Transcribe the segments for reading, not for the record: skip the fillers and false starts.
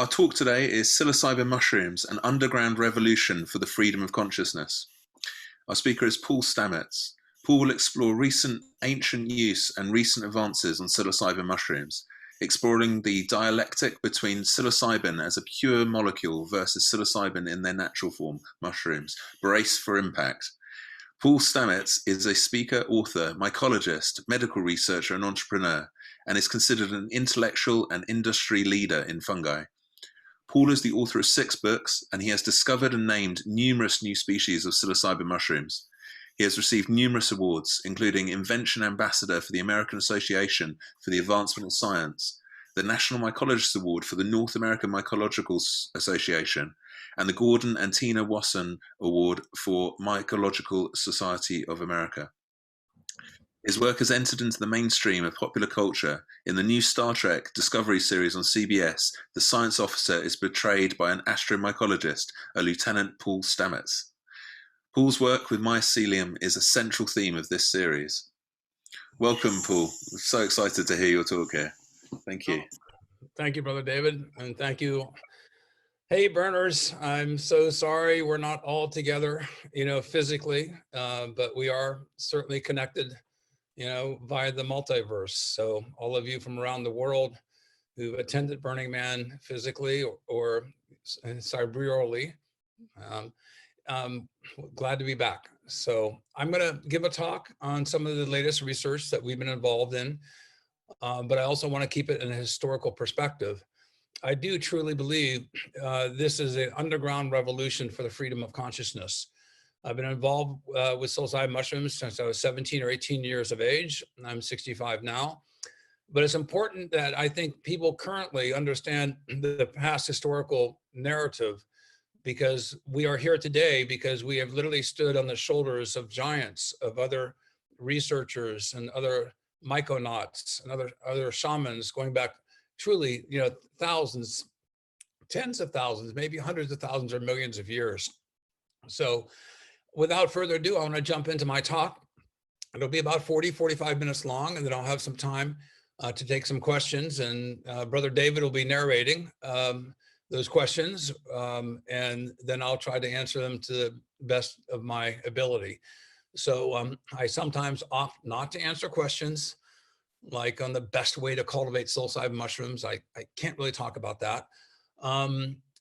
Our talk today is Psilocybin mushrooms, an underground revolution for the freedom of consciousness. Our speaker is Paul Stamets. Paul will explore recent ancient use and recent advances on psilocybin mushrooms, exploring the dialectic between psilocybin as a pure molecule versus psilocybin in their natural form, mushrooms. Brace for impact. Paul Stamets is a speaker, author, mycologist, medical researcher, and entrepreneur, and is considered an intellectual and industry leader in fungi. Paul is the author of 6 books, and he has discovered and named numerous new species of psilocybin mushrooms. He has received numerous awards, including Invention Ambassador for the American Association for the Advancement of Science, the National Mycologist Award for the North American Mycological Association, and the Gordon and Tina Wasson Award for Mycological Society of America. His work has entered into the mainstream of popular culture. In the new Star Trek Discovery series on CBS, the science officer is portrayed by an astromycologist, a Lieutenant Paul Stamets. Paul's work with mycelium is a central theme of this series. Welcome, Paul. I'm so excited to hear your talk here. Thank you. Thank you, Brother David, and thank you. Hey, burners, I'm so sorry we're not all together, physically, but we are certainly connected, via the multiverse. So all of you from around the world who attended Burning Man physically or cyberally, glad to be back. So I'm going to give a talk on some of the latest research that we've been involved in, but I also want to keep it in a historical perspective. I do truly believe this is an underground revolution for the freedom of consciousness. I've been involved with psilocybin mushrooms since I was 17 or 18 years of age. I'm 65 now. But it's important that I think people currently understand the past historical narrative, because we are here today because we have literally stood on the shoulders of giants, of other researchers and other myconauts and other shamans going back truly, thousands, tens of thousands, maybe hundreds of thousands or millions of years. So without further ado, I want to jump into my talk. It'll be about 45 minutes long, and then I'll have some time to take some questions, and Brother David will be narrating those questions, and then I'll try to answer them to the best of my ability. So I sometimes opt not to answer questions, like on the best way to cultivate psilocybin mushrooms. I can't really talk about that.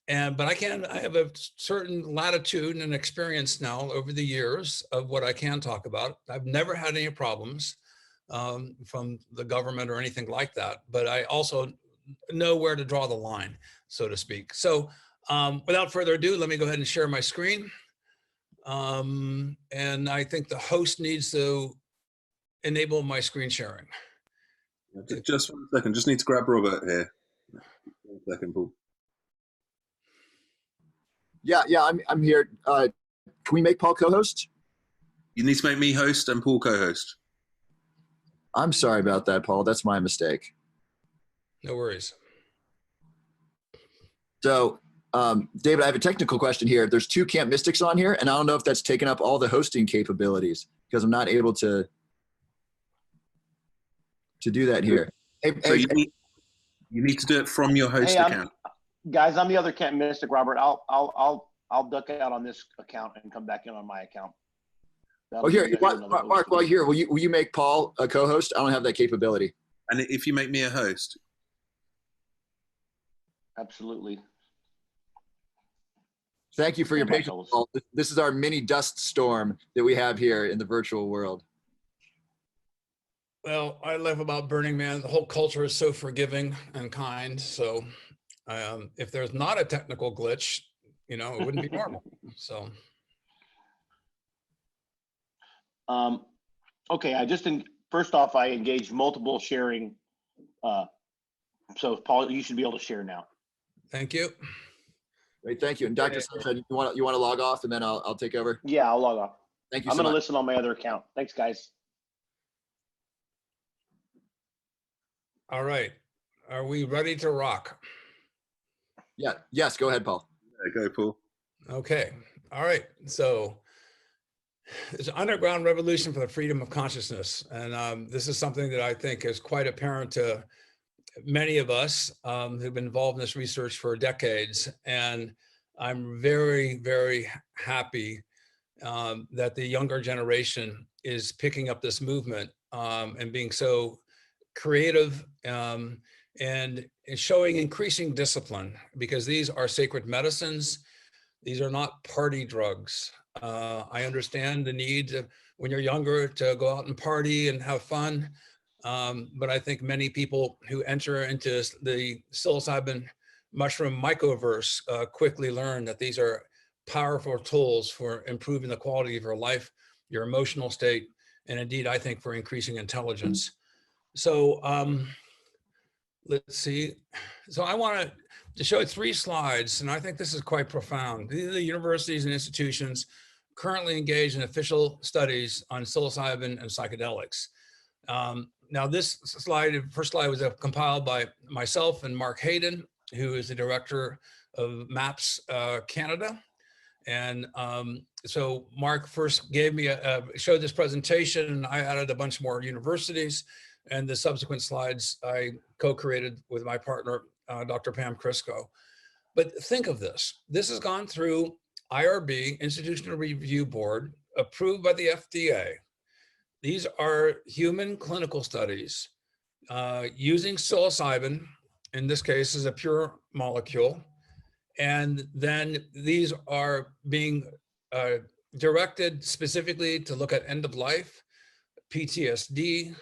But I have a certain latitude and experience now over the years of what I can talk about. I've never had any problems from the government or anything like that, but I also know where to draw the line, so to speak. So without further ado, let me go ahead and share my screen. And I think the host needs to enable my screen sharing. Just 1 second, just need to grab Robert here. 1 second, Paul. Yeah, I'm here. Can we make Paul co-host? You need to make me host and Paul co-host. I'm sorry about that, Paul. That's my mistake. No worries. So, David, I have a technical question here. There's 2 Camp Mystics on here, and I don't know if that's taken up all the hosting capabilities because I'm not able to do that here. So you need to do it from your host account. Guys, I'm the other Camp Mystic, Robert. I'll duck out on this account and come back in on my account. Here, Mark, while you're here, will you make Paul a co-host? I don't have that capability. And if you make me a host? Absolutely. Thank you for your patience, Paul. This is our mini dust storm that we have here in the virtual world. Well, I love about Burning Man. The whole culture is so forgiving and kind. So if there's not a technical glitch, it wouldn't be normal. So. Okay, first off, I engaged multiple sharing. So Paul, you should be able to share now. Thank you. Great, thank you. And Dr. Sunshine, you want to log off, and then I'll take over? Yeah, I'll log off. Thank you. I'm going to listen on my other account. Thanks, guys. All right. Are we ready to rock? Yeah. Yes. Go ahead, Paul. Yeah, go, Paul. Okay. All right. So it's an underground revolution for the freedom of consciousness. And this is something that I think is quite apparent to many of us who've been involved in this research for decades, and I'm very, very happy that the younger generation is picking up this movement and being so creative and showing increasing discipline, because these are sacred medicines. These are not party drugs. I understand the need to, when you're younger, to go out and party and have fun. But I think many people who enter into the psilocybin mushroom mycoverse quickly learn that these are powerful tools for improving the quality of your life, your emotional state, and indeed, I think, for increasing intelligence. So let's see. So I want to show 3 slides, and I think this is quite profound. These are the universities and institutions currently engaged in official studies on psilocybin and psychedelics. Now this slide, first slide, was compiled by myself and Mark Hayden, who is the director of MAPS Canada. And so Mark first gave me showed this presentation, and I added a bunch more universities, and the subsequent slides I co-created with my partner, Dr. Pam Crisco. But think of this. This has gone through IRB, Institutional Review Board, approved by the FDA. These are human clinical studies using psilocybin, in this case, as a pure molecule. And then these are being directed specifically to look at end of life, PTSD,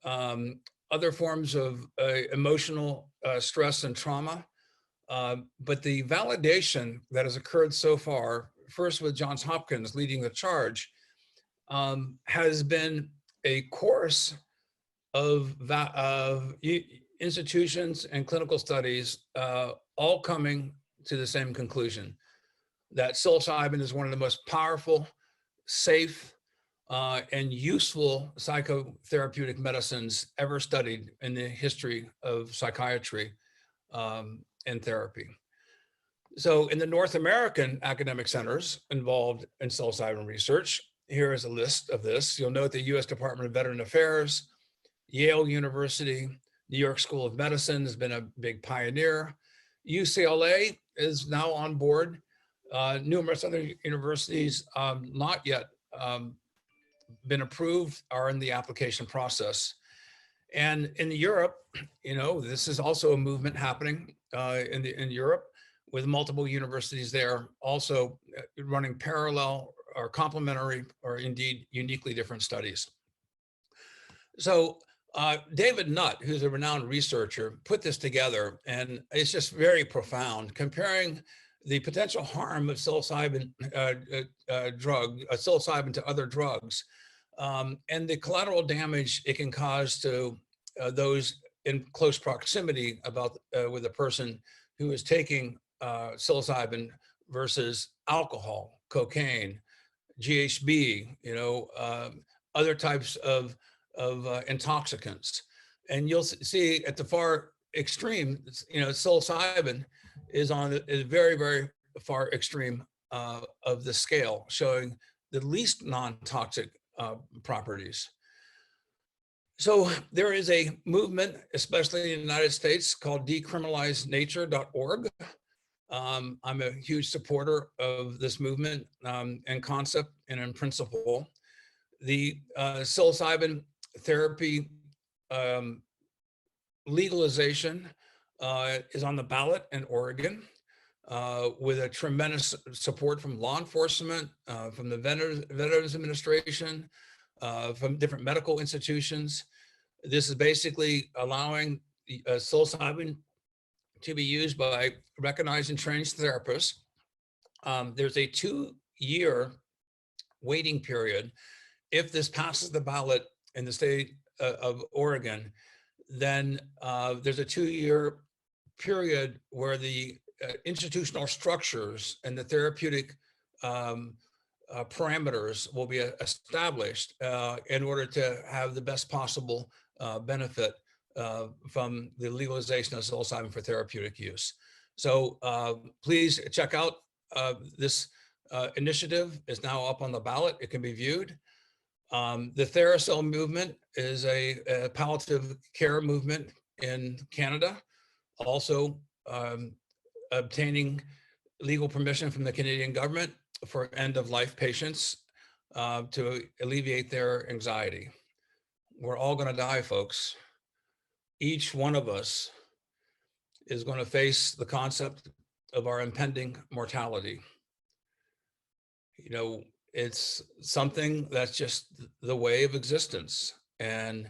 other forms of emotional stress and trauma. But the validation that has occurred so far, first with Johns Hopkins leading the charge, has been a course of institutions and clinical studies all coming to the same conclusion, that psilocybin is one of the most powerful, safe, and useful psychotherapeutic medicines ever studied in the history of psychiatry and therapy. So in the North American academic centers involved in psilocybin research, here is a list of this. You'll note the US Department of Veteran Affairs, Yale University, New York School of Medicine has been a big pioneer. UCLA is now on board. Numerous other universities not yet been approved are in the application process. And in Europe, you know, this is also a movement happening in Europe, with multiple universities there also running parallel or complementary or indeed uniquely different studies. So David Nutt, who's a renowned researcher, put this together, and it's just very profound, comparing the potential harm of psilocybin psilocybin to other drugs, and the collateral damage it can cause to those in close proximity with a person who is taking psilocybin versus alcohol, cocaine, GHB, you know, other types of intoxicants. And you'll see at the far extreme, you know, psilocybin is on a very, very far extreme of the scale, showing the least non-toxic properties. So there is a movement, especially in the United States, called decriminalizenature.org. I'm a huge supporter of this movement and concept and in principle. The psilocybin therapy legalization is on the ballot in Oregon with a tremendous support from law enforcement, from the Veterans Administration, from different medical institutions. This is basically allowing psilocybin to be used by recognized and trained therapists. There's a 2-year waiting period. If this passes the ballot in the state of Oregon, then there's a 2-year period where the institutional structures and the therapeutic parameters will be established in order to have the best possible benefit from the legalization of psilocybin for therapeutic use. So please check out this initiative. Is now up on the ballot. It can be viewed. The TheraCell movement is a palliative care movement in Canada, also obtaining legal permission from the Canadian government for end-of-life patients to alleviate their anxiety. We're all going to die, folks. Each one of us is going to face the concept of our impending mortality. You know, it's something that's just the way of existence. And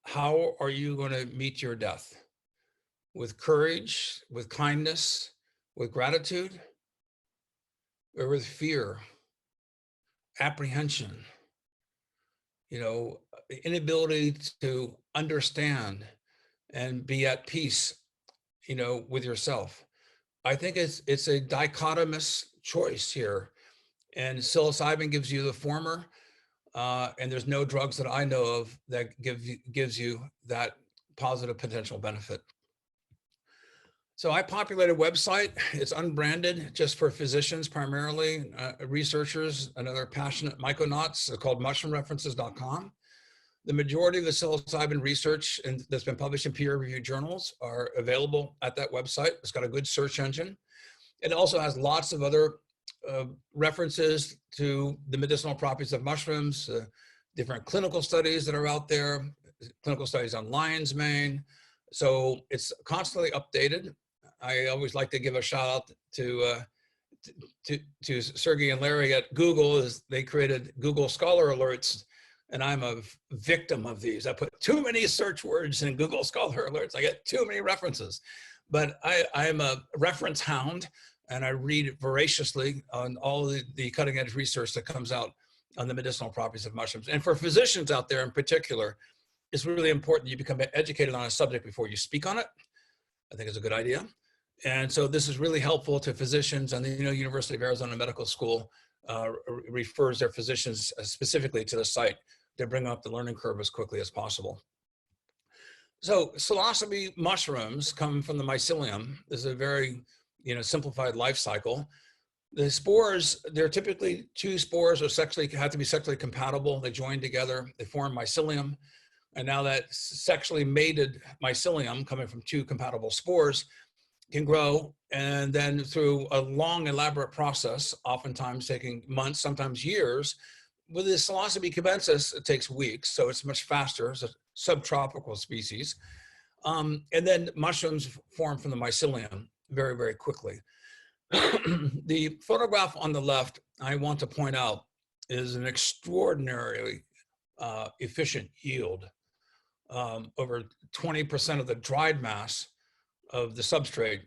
how are you going to meet your death? With courage, with kindness, with gratitude, or with fear, apprehension, you know, inability to understand and be at peace, you know, with yourself. I think it's a dichotomous choice here. And psilocybin gives you the former, and there's no drugs that I know of that gives you that positive potential benefit. So I populated a website. It's unbranded, just for physicians primarily, researchers, and other passionate myconauts, called mushroomreferences.com. The majority of the psilocybin research that's been published in peer-reviewed journals are available at that website. It's got a good search engine. It also has lots of other references to the medicinal properties of mushrooms, different clinical studies that are out there, clinical studies on lion's mane. So it's constantly updated. I always like to give a shout out to Sergey and Larry at Google, as they created Google Scholar Alerts, and I'm a victim of these. I put too many search words in Google Scholar Alerts. I get too many references, but I am a reference hound, and I read voraciously on all the cutting edge research that comes out on the medicinal properties of mushrooms. And for physicians out there in particular, it's really important you become educated on a subject before you speak on it. I think it's a good idea. And so this is really helpful to physicians, and the University of Arizona Medical School refers their physicians specifically to the site to bring up the learning curve as quickly as possible. So psilocybe mushrooms come from the mycelium. This is a very simplified life cycle. The spores, they're typically two spores or have to be sexually compatible. They join together, they form mycelium. And now that sexually mated mycelium coming from two compatible spores can grow, and then through a long, elaborate process, oftentimes taking months, sometimes years. With the Psilocybe cubensis, it takes weeks, so it's much faster. It's a subtropical species. And then mushrooms form from the mycelium very, very quickly. The photograph on the left, I want to point out, is an extraordinarily efficient yield. Over 20% of the dried mass of the substrate,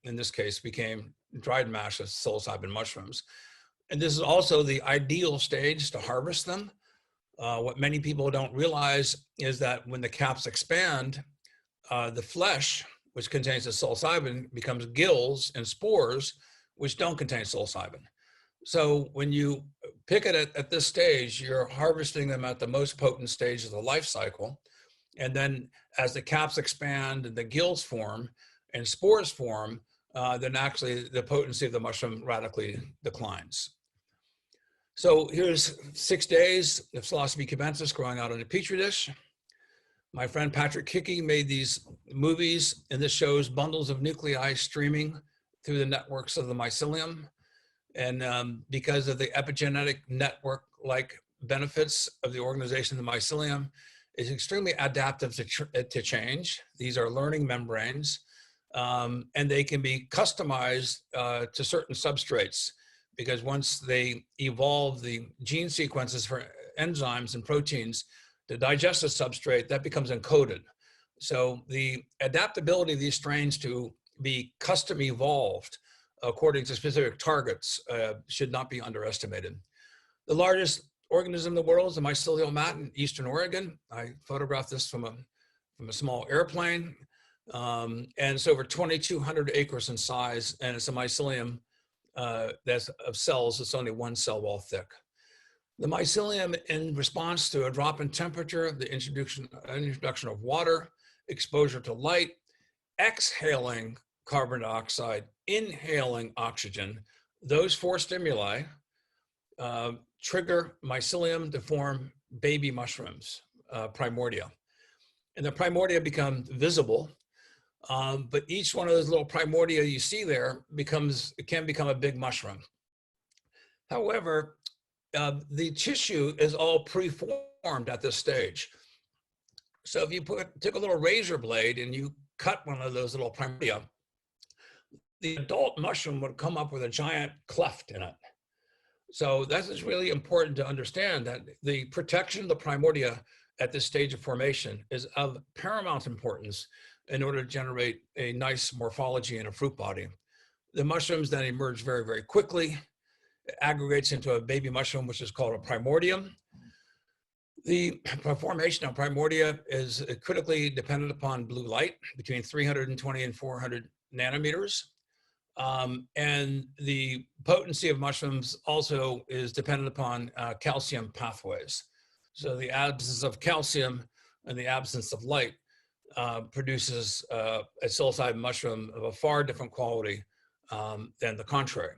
in this case, became dried mass of psilocybin mushrooms. And this is also the ideal stage to harvest them. What many people don't realize is that when the caps expand, the flesh, which contains the psilocybin, becomes gills and spores, which don't contain psilocybin. So when you pick it at this stage, you're harvesting them at the most potent stage of the life cycle. And then as the caps expand and the gills form and spores form, then actually the potency of the mushroom radically declines. So here's 6 days of Psilocybe cubensis growing out in a petri dish. My friend Patrick Hickey made these movies, and this shows bundles of nuclei streaming through the networks of the mycelium. And because of the epigenetic network-like benefits of the organization of the mycelium, is extremely adaptive to change. These are learning membranes, and they can be customized to certain substrates, because once they evolve the gene sequences for enzymes and proteins to digest a substrate, that becomes encoded. So the adaptability of these strains to be custom evolved according to specific targets should not be underestimated. The largest organism in the world is the mycelial mat in Eastern Oregon. I photographed this from a small airplane. And it's over 2,200 acres in size, and it's a mycelium that's of cells. It's only one cell wall thick. The mycelium, in response to a drop in temperature, the introduction of water, exposure to light, exhaling carbon dioxide, inhaling oxygen, those four stimuli trigger mycelium to form baby mushrooms, primordia. and the primordia become visible. But each one of those little primordia you see there can become a big mushroom. However, the tissue is all preformed at this stage. So if you took a little razor blade and you cut one of those little primordia, the adult mushroom would come up with a giant cleft in it. So that is really important to understand, that the protection of the primordia at this stage of formation is of paramount importance in order to generate a nice morphology in a fruit body. The mushrooms then emerge very, very quickly. It aggregates into a baby mushroom, which is called a primordium. The formation of primordia is critically dependent upon blue light, between 320 and 400 nanometers. And the potency of mushrooms also is dependent upon calcium pathways. So the absence of calcium and the absence of light produces a psilocybin mushroom of a far different quality than the contrary.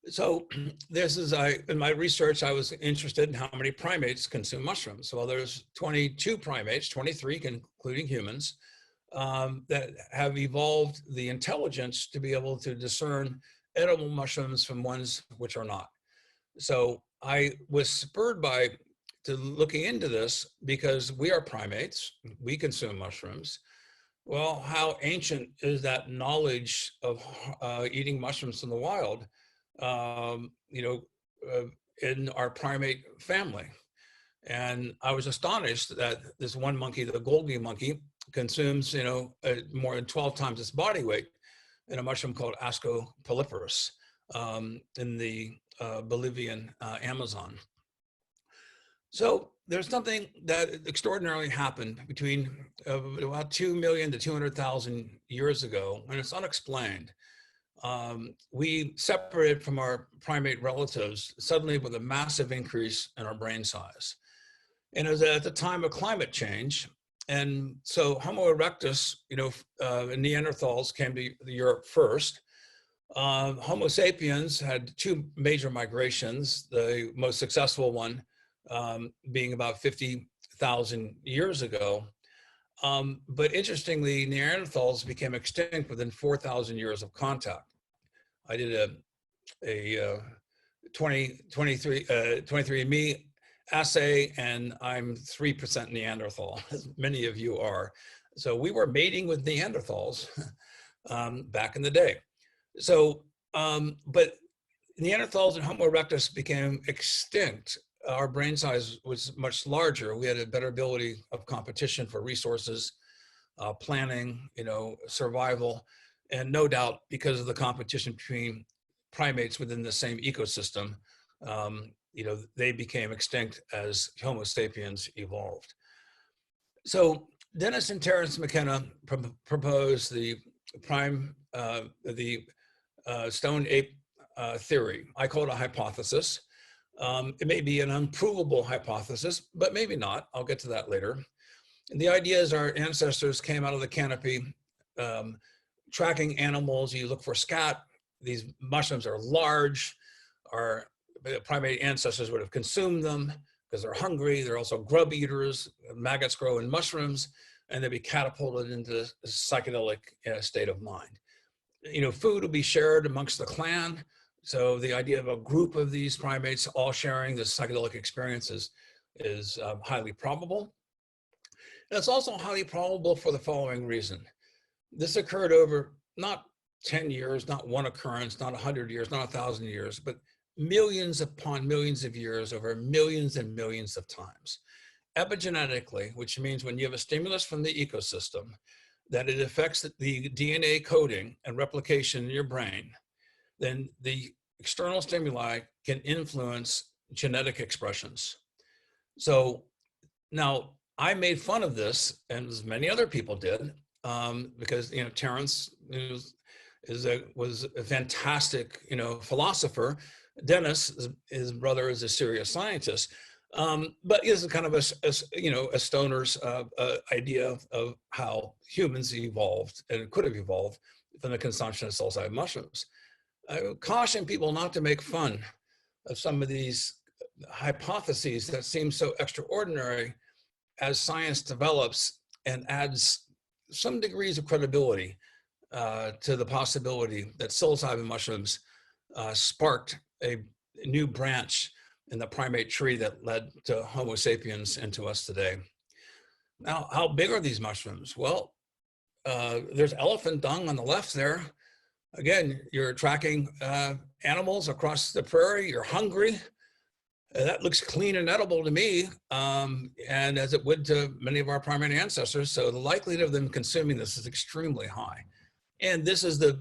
So this is, in my research, I was interested in how many primates consume mushrooms. Well, there's 22 primates, 23 including humans, that have evolved the intelligence to be able to discern edible mushrooms from ones which are not. So I was spurred to looking into this because we are primates, we consume mushrooms. Well, how ancient is that knowledge of eating mushrooms in the wild, in our primate family? And I was astonished that this one monkey, the Golgi monkey, consumes, more than 12 times its body weight in a mushroom called Ascopolyporus in the Bolivian Amazon. So there's something that extraordinarily happened between about 2 million to 200,000 years ago, and it's unexplained. We separated from our primate relatives suddenly with a massive increase in our brain size. And it was at the time of climate change. And so Homo erectus, Neanderthals came to Europe first. Homo sapiens had two major migrations, the most successful one being about 50,000 years ago. But interestingly, Neanderthals became extinct within 4,000 years of contact. I did a 23andMe assay, and I'm 3% Neanderthal, as many of you are. So we were mating with Neanderthals back in the day. So, but Neanderthals and Homo erectus became extinct. Our brain size was much larger. We had a better ability of competition for resources, planning, survival, and no doubt because of the competition between primates within the same ecosystem, they became extinct as Homo sapiens evolved. So Dennis and Terence McKenna proposed the stone ape theory. I call it a hypothesis. It may be an unprovable hypothesis, but maybe not. I'll get to that later. And the idea is our ancestors came out of the canopy, tracking animals. You look for scat. These mushrooms are large. Our primate ancestors would have consumed them because they're hungry. They're also grub eaters. Maggots grow in mushrooms, and they'd be catapulted into a psychedelic state of mind. Food will be shared amongst the clan. So the idea of a group of these primates all sharing this psychedelic experiences is highly probable. And it's also highly probable for the following reason. This occurred over not 10 years, not one occurrence, not 100 years, not 1,000 years, but millions upon millions of years over millions and millions of times. Epigenetically, which means when you have a stimulus from the ecosystem, that it affects the DNA coding and replication in your brain, then the external stimuli can influence genetic expressions. So now I made fun of this, and as many other people did, because Terence was a fantastic philosopher. Dennis, his brother, is a serious scientist, but is kind of a stoner's idea of how humans evolved and could have evolved from the consumption of psilocybin mushrooms. I would caution people not to make fun of some of these hypotheses that seem so extraordinary as science develops and adds some degrees of credibility to the possibility that psilocybin mushrooms sparked a new branch in the primate tree that led to Homo sapiens and to us today. Now, how big are these mushrooms? Well, there's elephant dung on the left there. Again, you're tracking animals across the prairie, you're hungry. That looks clean and edible to me, and as it would to many of our primate ancestors. So the likelihood of them consuming this is extremely high. And this is the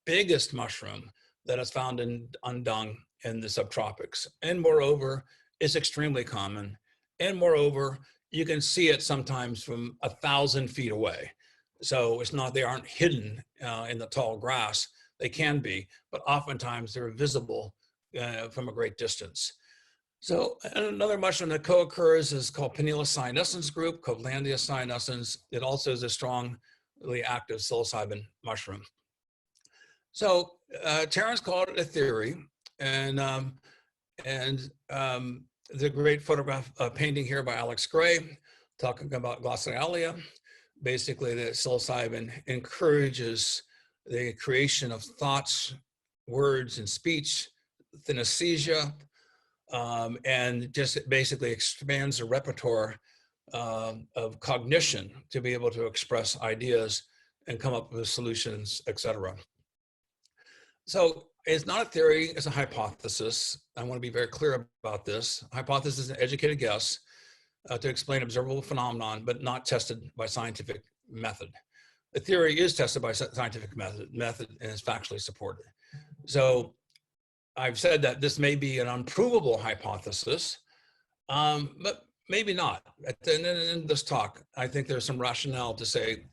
biggest mushroom that is found on dung in the subtropics. And moreover, it's extremely common. And moreover, you can see it sometimes from 1,000 feet away. So it's not, they aren't hidden in the tall grass. They can be, but oftentimes they're visible from a great distance. So another mushroom that co-occurs is called Panela cyanescens group, Copelandia cyanescens. It also is a strongly active psilocybin mushroom. So Terence called it a theory, and the great photograph painting here by Alex Gray, talking about glossolalia. Basically, the psilocybin encourages the creation of thoughts, words, and speech, synesthesia, and just basically expands the repertoire of cognition to be able to express ideas and come up with solutions, etc. So it's not a theory, it's a hypothesis. I want to be very clear about this. Hypothesis is an educated guess to explain observable phenomenon, but not tested by scientific method. The theory is tested by scientific method and is factually supported. So I've said that this may be an unprovable hypothesis, but maybe not. At the end of this talk, I think there's some rationale to say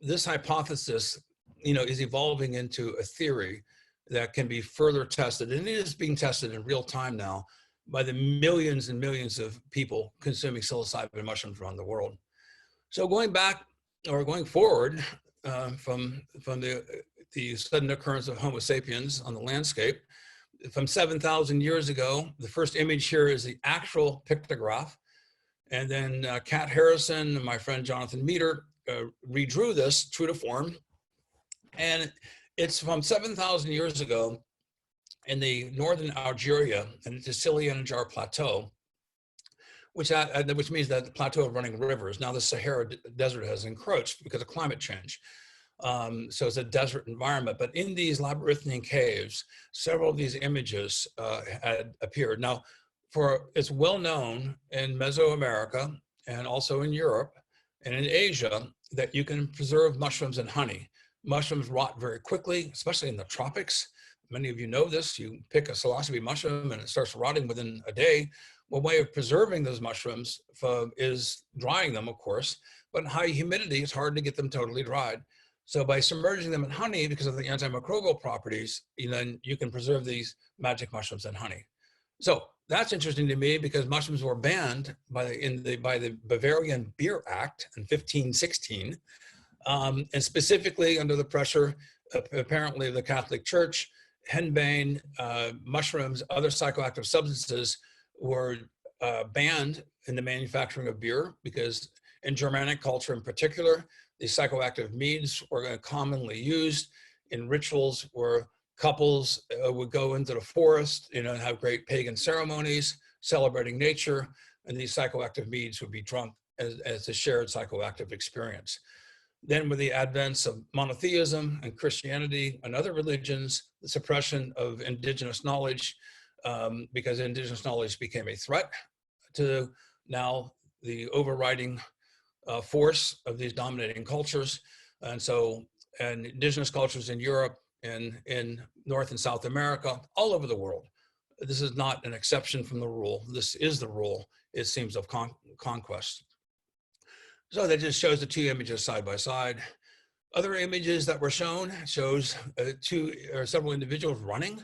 this hypothesis, is evolving into a theory that can be further tested, and it is being tested in real time now by the millions and millions of people consuming psilocybin mushrooms around the world. So going back or going forward from the sudden occurrence of Homo sapiens on the landscape, from 7,000 years ago, the first image here is the actual pictograph. And then Kat Harrison and my friend Jonathan Meter redrew this true to form. And it's from 7,000 years ago in the northern Algeria and the Silian Plateau, which means that the plateau of running rivers. Now the Sahara Desert has encroached because of climate change. So it's a desert environment, but in these labyrinthine caves, several of these images had appeared. Now, it's well known in Mesoamerica and also in Europe and in Asia that you can preserve mushrooms in honey. Mushrooms rot very quickly, especially in the tropics. Many of you know this. You pick a psilocybin mushroom and it starts rotting within a day. One way of preserving those mushrooms is drying them, of course, but in high humidity, it's hard to get them totally dried. So by submerging them in honey, because of the antimicrobial properties, then you can preserve these magic mushrooms in honey. So that's interesting to me because mushrooms were banned by the Bavarian Beer Act in 1516, and specifically under the pressure, apparently, of the Catholic Church. Henbane, mushrooms, other psychoactive substances were banned in the manufacturing of beer because in Germanic culture in particular, these psychoactive meads were commonly used in rituals where couples would go into the forest, and have great pagan ceremonies celebrating nature, and these psychoactive meads would be drunk as a shared psychoactive experience. Then with the advents of monotheism and Christianity and other religions, the suppression of indigenous knowledge, because indigenous knowledge became a threat to now the overriding force of these dominating cultures. And indigenous cultures in Europe and in North and South America, all over the world. This is not an exception from the rule. This is the rule, it seems, of conquest. So that just shows the two images side by side. Other images that were shown shows two or several individuals running,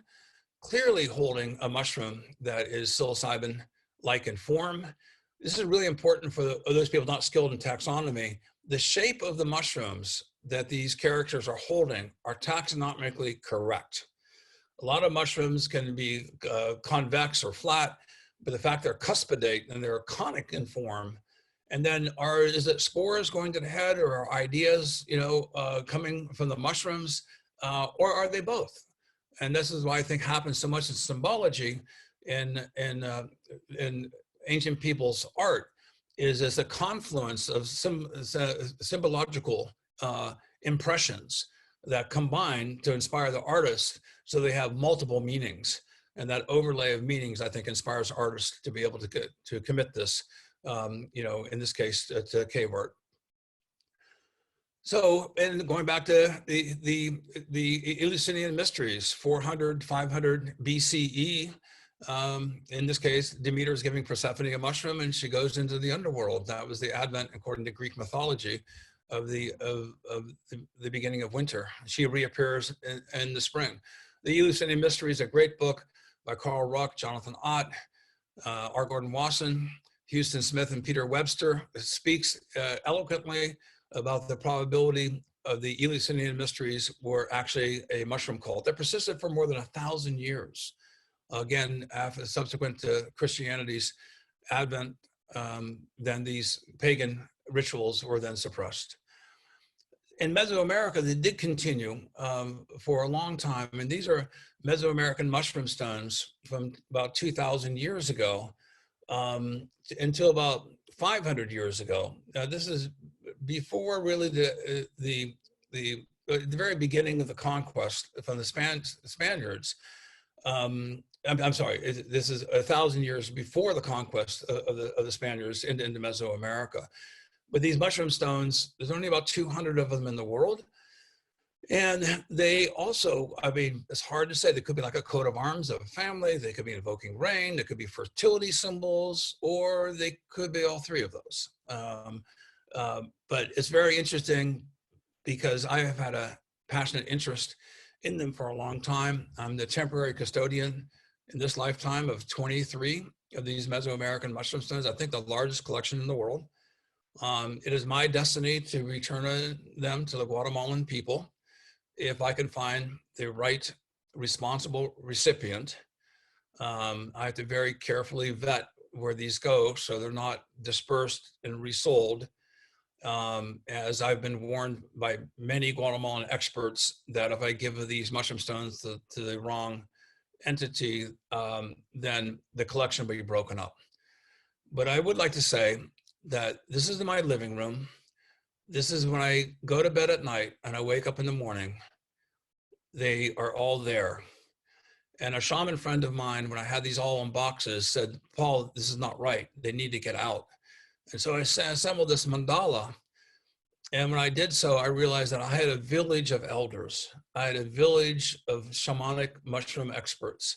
clearly holding a mushroom that is psilocybin-like in form. This is really important for those people not skilled in taxonomy. The shape of the mushrooms that these characters are holding are taxonomically correct. A lot of mushrooms can be convex or flat, but the fact they're cuspidate and they're conic in form And then is it spores going to the head, or are ideas, coming from the mushrooms, or are they both? And this is why I think happens so much in symbology in ancient people's art, is as a confluence of symbological impressions that combine to inspire the artist, so they have multiple meanings. And that overlay of meanings, I think, inspires artists to be able to commit this, in this case, to cave art. So, and going back to the Eleusinian mysteries, 400, 500 BCE, in this case, Demeter is giving Persephone a mushroom, and she goes into the underworld. That was the advent, according to Greek mythology, of the beginning of winter. She reappears in the spring. The Eleusinian Mysteries, a great book by Carl Ruck, Jonathan Ott, R. Gordon Wasson, Houston Smith, and Peter Webster. It speaks eloquently about the probability of the Eleusinian Mysteries were actually a mushroom cult that persisted for more than 1,000 years. Again, after subsequent to Christianity's advent, then these pagan rituals were then suppressed. In Mesoamerica, they did continue for a long time, and these are Mesoamerican mushroom stones from about 2,000 years ago until about 500 years ago. Now, this is before really the very beginning of the conquest from the Spaniards. I'm sorry, this is 1,000 years before the conquest of the Spaniards into Mesoamerica. But these mushroom stones, there's only about 200 of them in the world. And they also, I mean, it's hard to say. They could be like a coat of arms of a family. They could be invoking rain. They could be fertility symbols, or they could be all three of those. But it's very interesting because I have had a passionate interest in them for a long time. I'm the temporary custodian in this lifetime of 23 of these Mesoamerican mushroom stones. I think the largest collection in the world. It is my destiny to return them to the Guatemalan people if I can find the right responsible recipient. I have to very carefully vet where these go so they're not dispersed and resold, as I've been warned by many Guatemalan experts that if I give these mushroom stones to the wrong entity, then the collection will be broken up. But I would like to say that this is my living room. This is when I go to bed at night and I wake up in the morning. They are all there. And a shaman friend of mine, when I had these all in boxes, said, "Paul, this is not right. They need to get out." And so I assembled this mandala. And when I did so, I realized that I had a village of elders. I had a village of shamanic mushroom experts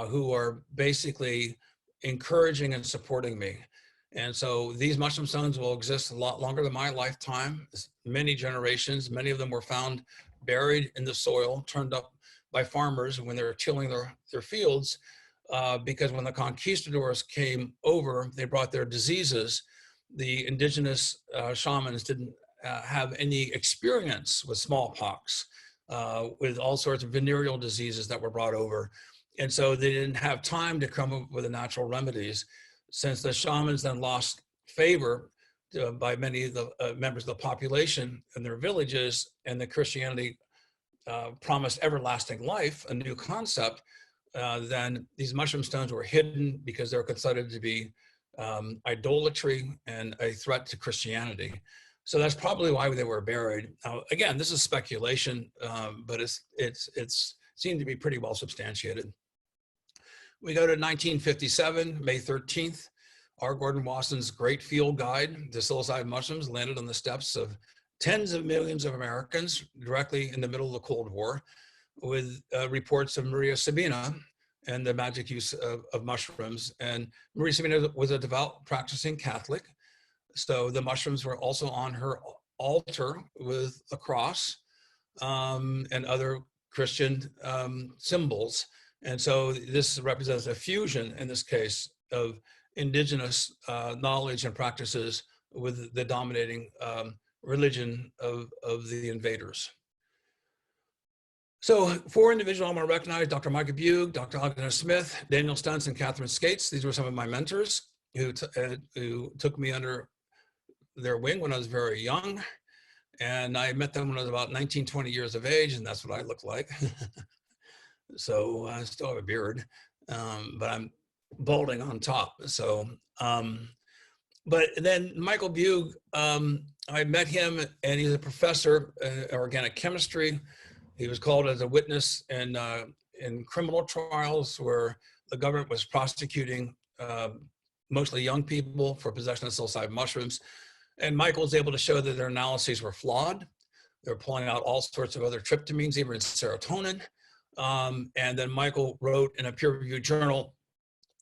who are basically encouraging and supporting me. And so these mushroom stones will exist a lot longer than my lifetime, many generations. Many of them were found buried in the soil, turned up by farmers when they were tilling their fields, because when the conquistadors came over, they brought their diseases. The indigenous shamans didn't have any experience with smallpox, with all sorts of venereal diseases that were brought over. And so they didn't have time to come up with the natural remedies. Since the shamans then lost favor by many of the members of the population in their villages, and the Christianity promised everlasting life, a new concept, then these mushroom stones were hidden because they were considered to be idolatry and a threat to Christianity. So that's probably why they were buried. Now, again, this is speculation, but it's seemed to be pretty well substantiated. We go to 1957, May 13th. R. Gordon Wasson's great field guide to psilocybin mushrooms landed on the steps of tens of millions of Americans directly in the middle of the Cold War, with reports of Maria Sabina and the magic use of mushrooms. And Maria Sabina was a devout practicing Catholic. So the mushrooms were also on her altar with a cross and other Christian symbols. And so this represents a fusion, in this case, of indigenous knowledge and practices with the dominating religion of the invaders. So 4 individuals I'm going to recognize: Dr. Micah Bugh, Dr. Alexander Smith, Daniel Stuntz, and Catherine Skates. These were some of my mentors who took me under their wing when I was very young. And I met them when I was about 19, 20 years of age, and that's what I look like. So I still have a beard, but I'm balding on top. So, but then Michael Bugh, I met him, and he's a professor in organic chemistry. He was called as a witness in criminal trials where the government was prosecuting mostly young people for possession of psilocybin mushrooms. And Michael was able to show that their analyses were flawed. They were pulling out all sorts of other tryptamines, even serotonin. And then Michael wrote in a peer-reviewed journal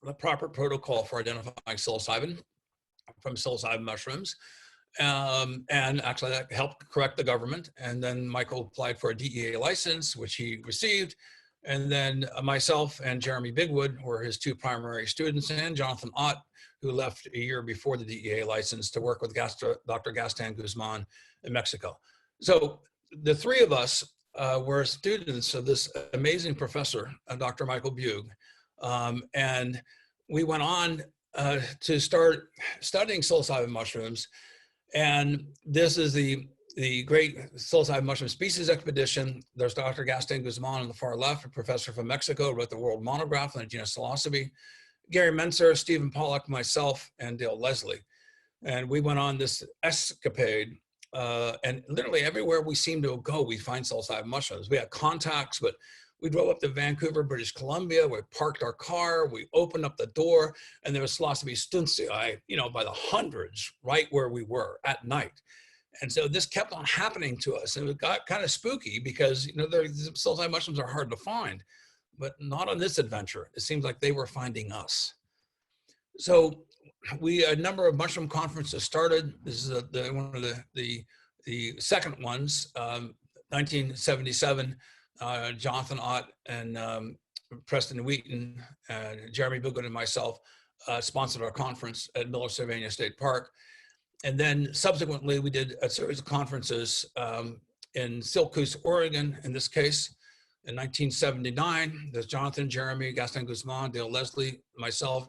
the proper protocol for identifying psilocybin from psilocybin mushrooms. And actually that helped correct the government. And then Michael applied for a DEA license, which he received. And then myself and Jeremy Bigwood were his two primary students, and Jonathan Ott, who left a year before the DEA license to work with Dr. Gaston Guzman in Mexico. So the three of us were students of this amazing professor, Dr. Michael Bugh. And we went on to start studying psilocybin mushrooms. And this is the great psilocybin mushroom species expedition. There's Dr. Gaston Guzman on the far left, a professor from Mexico, wrote the world monograph on the genus Psilocybe. Gary Menser, Stephen Pollack, myself, and Dale Leslie. And we went on this escapade, and literally everywhere we seemed to go, we find psilocybin mushrooms. We had contacts, but we drove up to Vancouver, British Columbia. We parked our car, we opened up the door, and there was Psilocybe stuntzii, by the hundreds, right where we were at night. And so this kept on happening to us, and it got kind of spooky because, the psilocybin mushrooms are hard to find, but not on this adventure. It seems like they were finding us. So a number of mushroom conferences started. This is one of the second ones, 1977. Jonathan Ott and Preston Wheaton, Jeremy Bigwood, and myself sponsored our conference at Miller Sylvania State Park. And then subsequently, we did a series of conferences in Syracuse, Oregon, in this case. In 1979, there's Jonathan, Jeremy, Gaston Guzman, Dale Leslie, myself,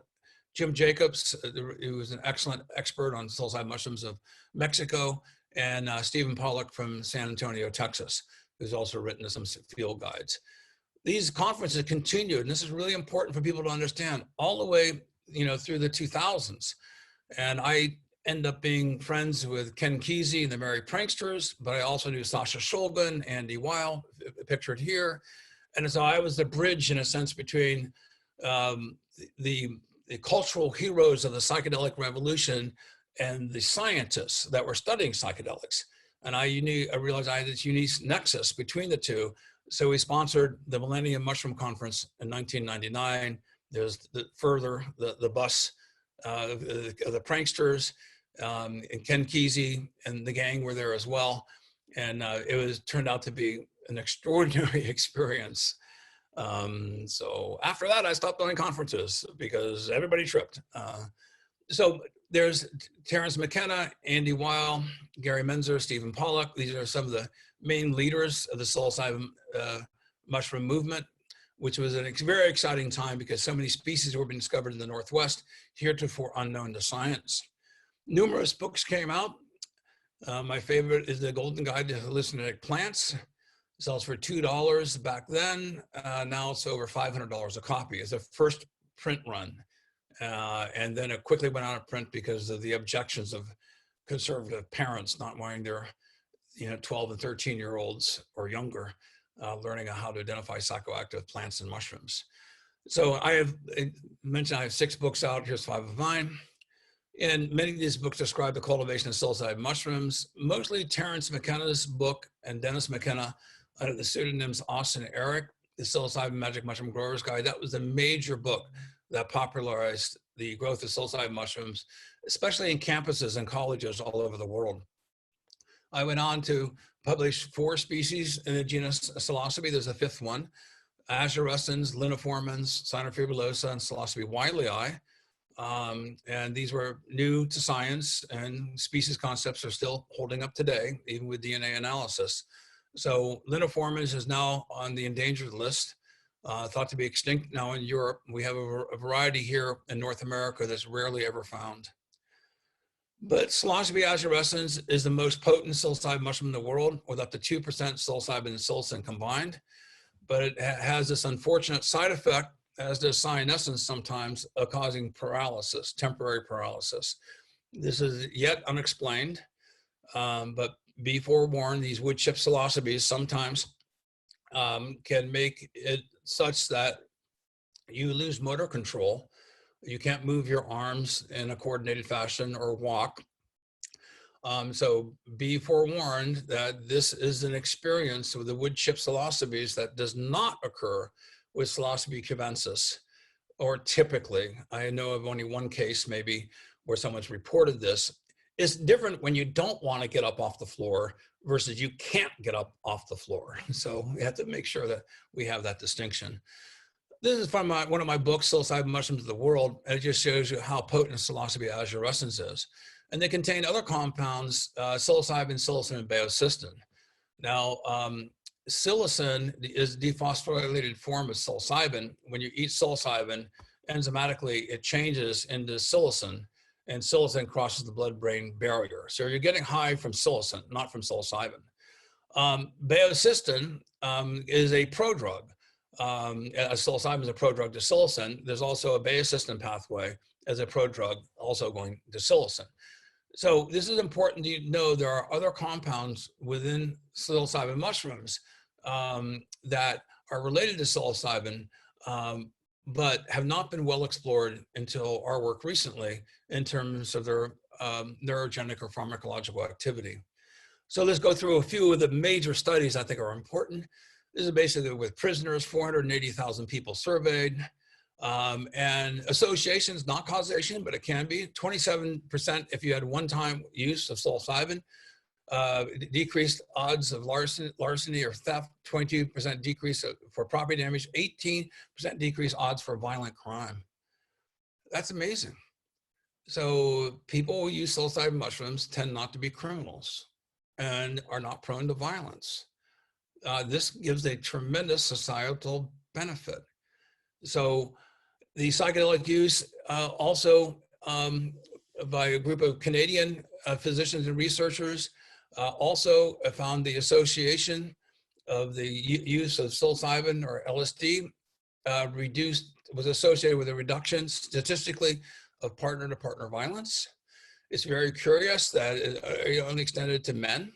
Jim Jacobs, who was an excellent expert on psilocybin mushrooms of Mexico, and Stephen Pollack from San Antonio, Texas, who's also written some field guides. These conferences continued, and this is really important for people to understand, all the way, through the 2000s. And I end up being friends with Ken Kesey and the Merry Pranksters, but I also knew Sasha Shulgin, Andy Weil, pictured here. And so I was the bridge, in a sense, between the cultural heroes of the psychedelic revolution and the scientists that were studying psychedelics. And I realized I had this unique nexus between the two. So we sponsored the Millennium Mushroom Conference in 1999. There's the bus of the pranksters, and Ken Kesey and the gang were there as well. And it turned out to be an extraordinary experience. So after that, I stopped doing conferences because everybody tripped. So there's Terence McKenna, Andy Weil, Gary Menser, Stephen Pollack. These are some of the main leaders of the psilocybin mushroom movement, which was a very exciting time because so many species were being discovered in the Northwest, heretofore unknown to science. Numerous books came out. My favorite is The Golden Guide to Hallucinogenic Plants. It sells for $2 back then. Now it's over $500 a copy. It's the first print run. And then it quickly went out of print because of the objections of conservative parents not wanting their 12 and 13-year-olds or younger learning how to identify psychoactive plants and mushrooms. So I have 6 books out. Here's 5 of mine. And many of these books describe the cultivation of psilocybin mushrooms, mostly Terence McKenna's book and Dennis McKenna under the pseudonyms Austin and Eric, the Psilocybin Magic Mushroom Growers Guide. That was the major book that popularized the growth of psilocybin mushrooms, especially in campuses and colleges all over the world. I went on to publish 4 species in the genus Psilocybe. There's a 5th one: Azurescens, Linoformans, Cynofibulosa, and Psilocybe wiley. And these were new to science, and species concepts are still holding up today, even with DNA analysis. So Linoformans is now on the endangered list, thought to be extinct now in Europe. We have a variety here in North America that's rarely ever found. But Psilocybe azurescens is the most potent psilocybin mushroom in the world, with up to 2% psilocybin and psilocin combined. But it has this unfortunate side effect, as does cyanescence sometimes, of causing paralysis, temporary paralysis. This is yet unexplained, but be forewarned, these wood chip psilocybes sometimes can make it such that you lose motor control. You can't move your arms in a coordinated fashion or walk. So be forewarned that this is an experience with the wood chip psilocybes that does not occur with Psilocybe cubensis, or typically. I know of only one case maybe where someone's reported this. It's different when you don't want to get up off the floor versus you can't get up off the floor. So we have to make sure that we have that distinction. This is from one of my books, Psilocybin Mushrooms of the World, and it just shows you how potent Psilocybe azurescens is. And they contain other compounds, psilocybin, psilocin, and baeocystin. Now, psilocin is a dephosphorylated form of psilocybin. When you eat psilocybin, enzymatically, it changes into psilocin, and psilocin crosses the blood-brain barrier. So you're getting high from psilocin, not from psilocybin. Baeocystin is a prodrug. Psilocybin is a prodrug to psilocin. There's also a baeocystin pathway as a prodrug, also going to psilocin. So this is important to know. There are other compounds within psilocybin mushrooms that are related to psilocybin, but have not been well explored until our work recently in terms of their neurogenic or pharmacological activity. So let's go through a few of the major studies I think are important. This is basically with prisoners, 480,000 people surveyed, and associations, not causation, but it can be. 27% if you had one-time use of psilocybin, decreased odds of larceny or theft, 22% decrease for property damage, 18% decreased odds for violent crime. That's amazing. So people who use psilocybin mushrooms tend not to be criminals and are not prone to violence. This gives a tremendous societal benefit. So the psychedelic use also by a group of Canadian physicians and researchers also found the association of the use of psilocybin or LSD was associated with a reduction statistically of partner-to-partner violence. It's very curious that it only extended to men.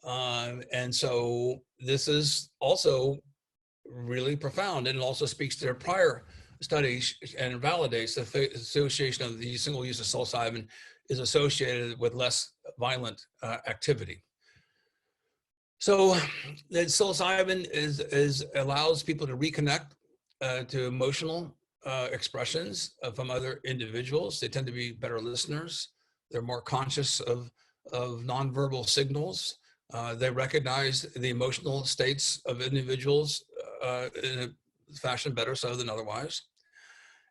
And so this is also really profound, and it also speaks to their prior studies and validates the association of the single use of psilocybin is associated with less violent activity. So the psilocybin allows people to reconnect to emotional expressions from other individuals. They tend to be better listeners. They're more conscious of nonverbal signals. They recognize the emotional states of individuals in a fashion better so than otherwise.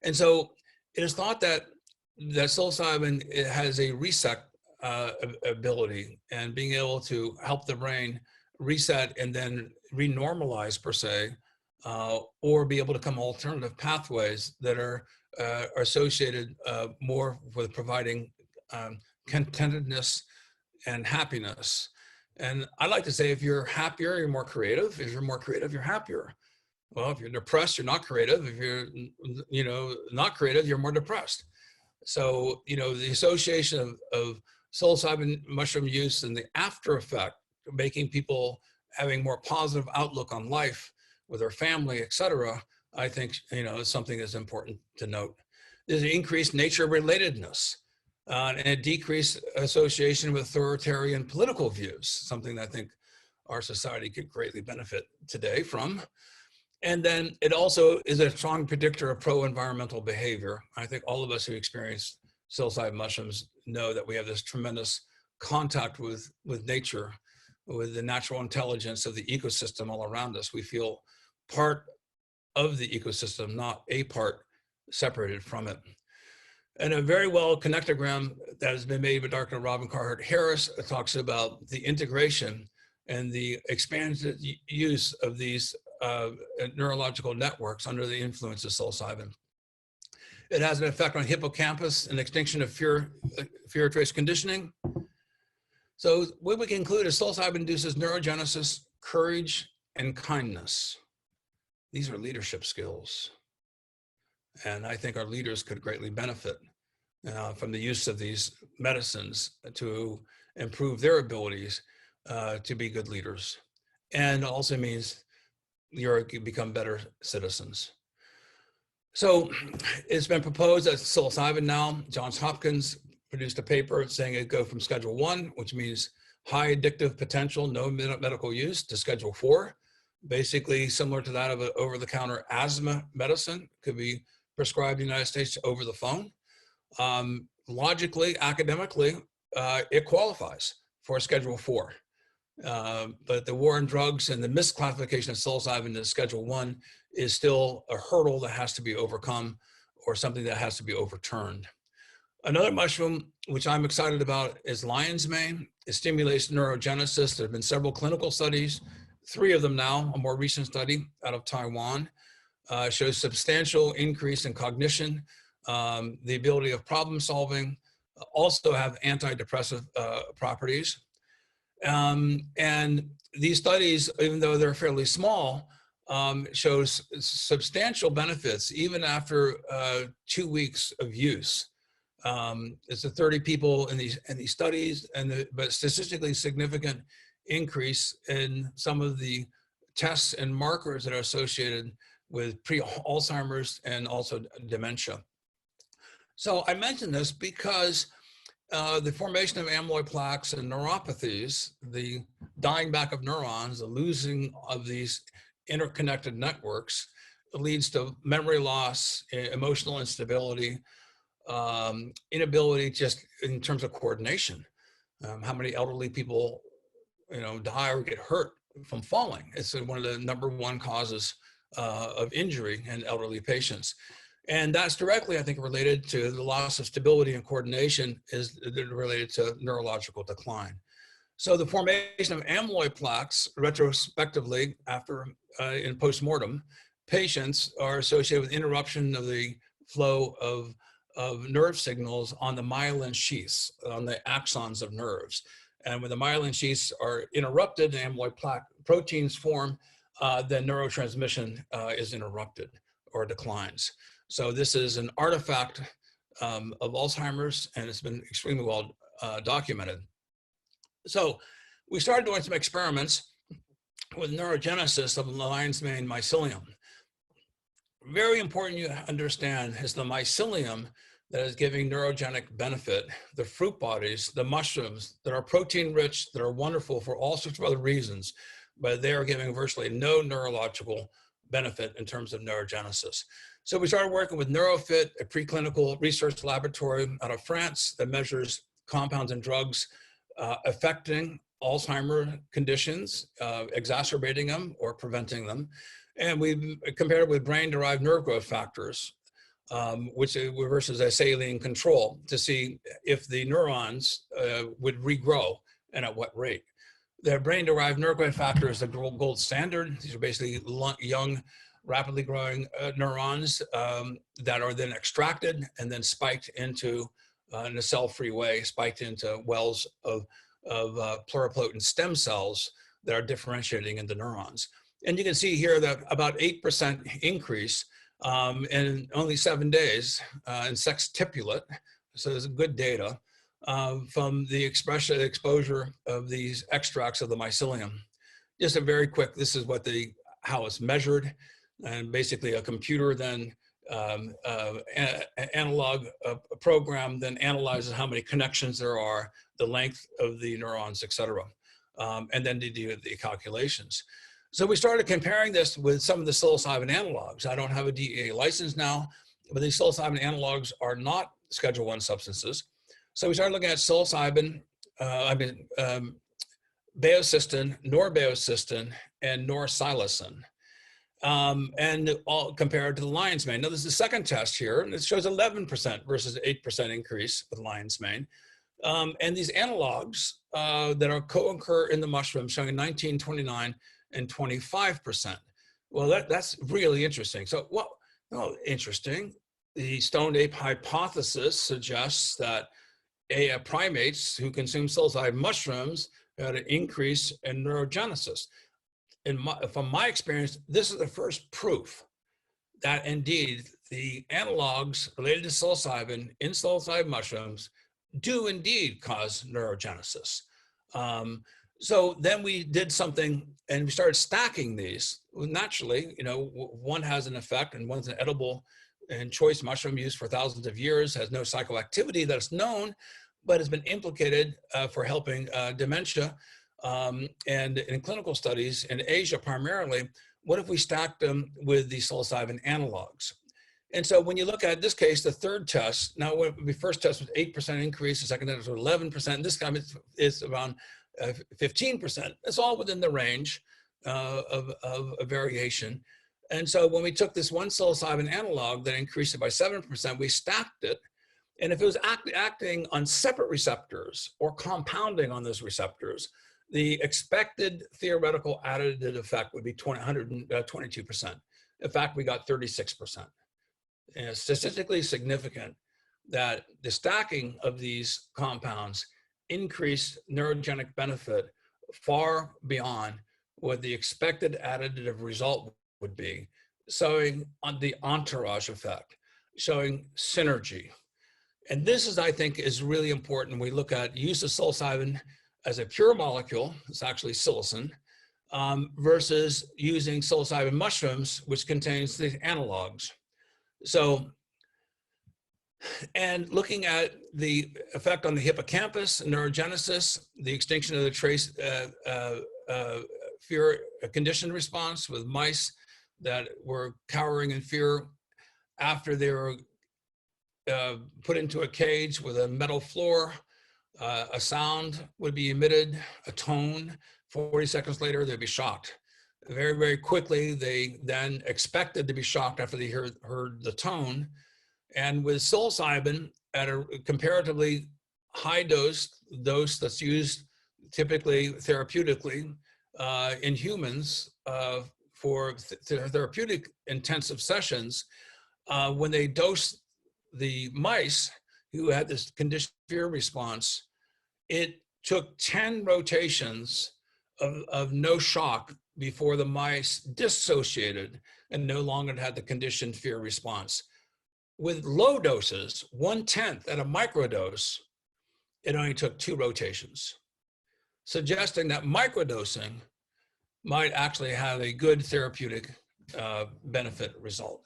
And so it is thought that psilocybin has a reset ability, and being able to help the brain reset and then renormalize per se, or be able to come alternative pathways that are associated more with providing contentedness and happiness. And I like to say, if you're happier, you're more creative. If you're more creative, you're happier. Well, if you're depressed, you're not creative. If you're, not creative, you're more depressed. So, the association of psilocybin mushroom use and the after effect, making people having more positive outlook on life with their family, et cetera, I think, is something that's important to note. There's an increased nature relatedness. And a decreased association with authoritarian political views, something that I think our society could greatly benefit today from. And then it also is a strong predictor of pro-environmental behavior. I think all of us who experience psilocybin mushrooms know that we have this tremendous contact with nature, with the natural intelligence of the ecosystem all around us. We feel part of the ecosystem, not a part separated from it. And a very well connectogram that has been made by Dr. Robin Carhart Harris talks about the integration and the expanded use of these neurological networks under the influence of psilocybin. It has an effect on hippocampus and extinction of fear trace conditioning. So what we can conclude is psilocybin induces neurogenesis, courage, and kindness. These are leadership skills. And I think our leaders could greatly benefit from the use of these medicines to improve their abilities to be good leaders. And also means you become better citizens. So it's been proposed that psilocybin now, Johns Hopkins produced a paper saying it go from Schedule 1, which means high addictive potential, no medical use, to Schedule 4, basically similar to that of an over-the-counter asthma medicine, could be prescribed in the United States over the phone. Logically, academically, it qualifies for Schedule 4. But the war on drugs and the misclassification of psilocybin to Schedule 1 is still a hurdle that has to be overcome, or something that has to be overturned. Another mushroom, which I'm excited about, is lion's mane. It stimulates neurogenesis. There have been several clinical studies, 3 of them now. A more recent study out of Taiwan shows substantial increase in cognition, the ability of problem solving, also have antidepressive properties. And these studies, even though they're fairly small, shows substantial benefits even after 2 weeks of use. It's a 30 people in these studies, but statistically significant increase in some of the tests and markers that are associated with pre-Alzheimer's and also dementia. So I mention this because the formation of amyloid plaques and neuropathies, the dying back of neurons, the losing of these interconnected networks, leads to memory loss, emotional instability, inability just in terms of coordination. How many elderly people, die or get hurt from falling? It's one of the #1 causes of injury in elderly patients. And that's directly, I think, related to the loss of stability and coordination is related to neurological decline. So the formation of amyloid plaques retrospectively after in postmortem, patients are associated with interruption of the flow of nerve signals on the myelin sheaths, on the axons of nerves. And when the myelin sheaths are interrupted and amyloid plaque proteins form, then neurotransmission is interrupted or declines. So this is an artifact of Alzheimer's, and it's been extremely well documented. So we started doing some experiments with neurogenesis of lion's mane mycelium. Very important you understand is the mycelium that is giving neurogenic benefit, the fruit bodies, the mushrooms that are protein rich, that are wonderful for all sorts of other reasons, but they are giving virtually no neurological benefit in terms of neurogenesis. So we started working with NeuroFit, a preclinical research laboratory out of France that measures compounds and drugs affecting Alzheimer's conditions, exacerbating them or preventing them. And we compared it with brain-derived nerve growth factors, which versus a saline control, to see if the neurons would regrow and at what rate. The brain-derived nerve growth factor is the gold standard. These are basically young, rapidly growing neurons that are then extracted and then spiked into, in a cell-free way, spiked into wells of pluripotent stem cells that are differentiating into neurons. And you can see here that about 8% increase in only 7 days in sextuplet. So there's good data from the exposure of these extracts of the mycelium. Just a very quick, this is what how it's measured. And basically a computer then analog program then analyzes how many connections there are, the length of the neurons, et cetera. And then they do the calculations. So we started comparing this with some of the psilocybin analogs. I don't have a DEA license now, but these psilocybin analogs are not Schedule 1 substances. So we started looking at psilocybin, baeocystin, norbaeocystin, and norpsilocin. And all compared to the lion's mane. Now, this is the second test here, and it shows 11% versus 8% increase with lion's mane. And these analogs that are co-occur in the mushroom showing 19, 29, and 25%. Well, that's really interesting. So, interesting. the stoned ape hypothesis suggests that primates who consume psilocybin mushrooms had an increase in neurogenesis. From my experience, this is the first proof that indeed the analogs related to psilocybin in psilocybin mushrooms do indeed cause neurogenesis. So then we did something and we started stacking these. Well, naturally, one has an effect and one's an edible and choice mushroom used for thousands of years, has no psychoactivity that's known, but has been implicated for helping dementia. And in clinical studies in Asia primarily, what if we stacked them with the psilocybin analogs? And so when you look at this case, the third test, now the first test was 8% increase, the second test was 11%, this time it's around 15%. It's all within the range of a variation. And so when we took this one psilocybin analog that increased it by 7%, we stacked it. And if it was acting on separate receptors or compounding on those receptors, the expected theoretical additive effect would be 122%. In fact, we got 36%. And it's statistically significant that the stacking of these compounds increased neurogenic benefit far beyond what the expected additive result would be, showing on the entourage effect, showing synergy. And this is, I think, is really important. We look at use of psilocybin as a pure molecule, it's actually psilocin, versus using psilocybin mushrooms, which contains the analogs. So, and looking at the effect on the hippocampus, neurogenesis, the extinction of the trace fear conditioned response with mice that were cowering in fear after they were put into a cage with a metal floor, a sound would be emitted, a tone. 40 seconds later, they'd be shocked. Very, very quickly, they then expected to be shocked after they heard the tone. And with psilocybin at a comparatively high dose that's used typically therapeutically in humans for therapeutic intensive sessions, when they dose the mice who had this conditioned fear response, it took 10 rotations of no shock before the mice dissociated and no longer had the conditioned fear response. With low doses, 1/10 at a microdose, it only took 2 rotations, suggesting that microdosing might actually have a good therapeutic benefit result.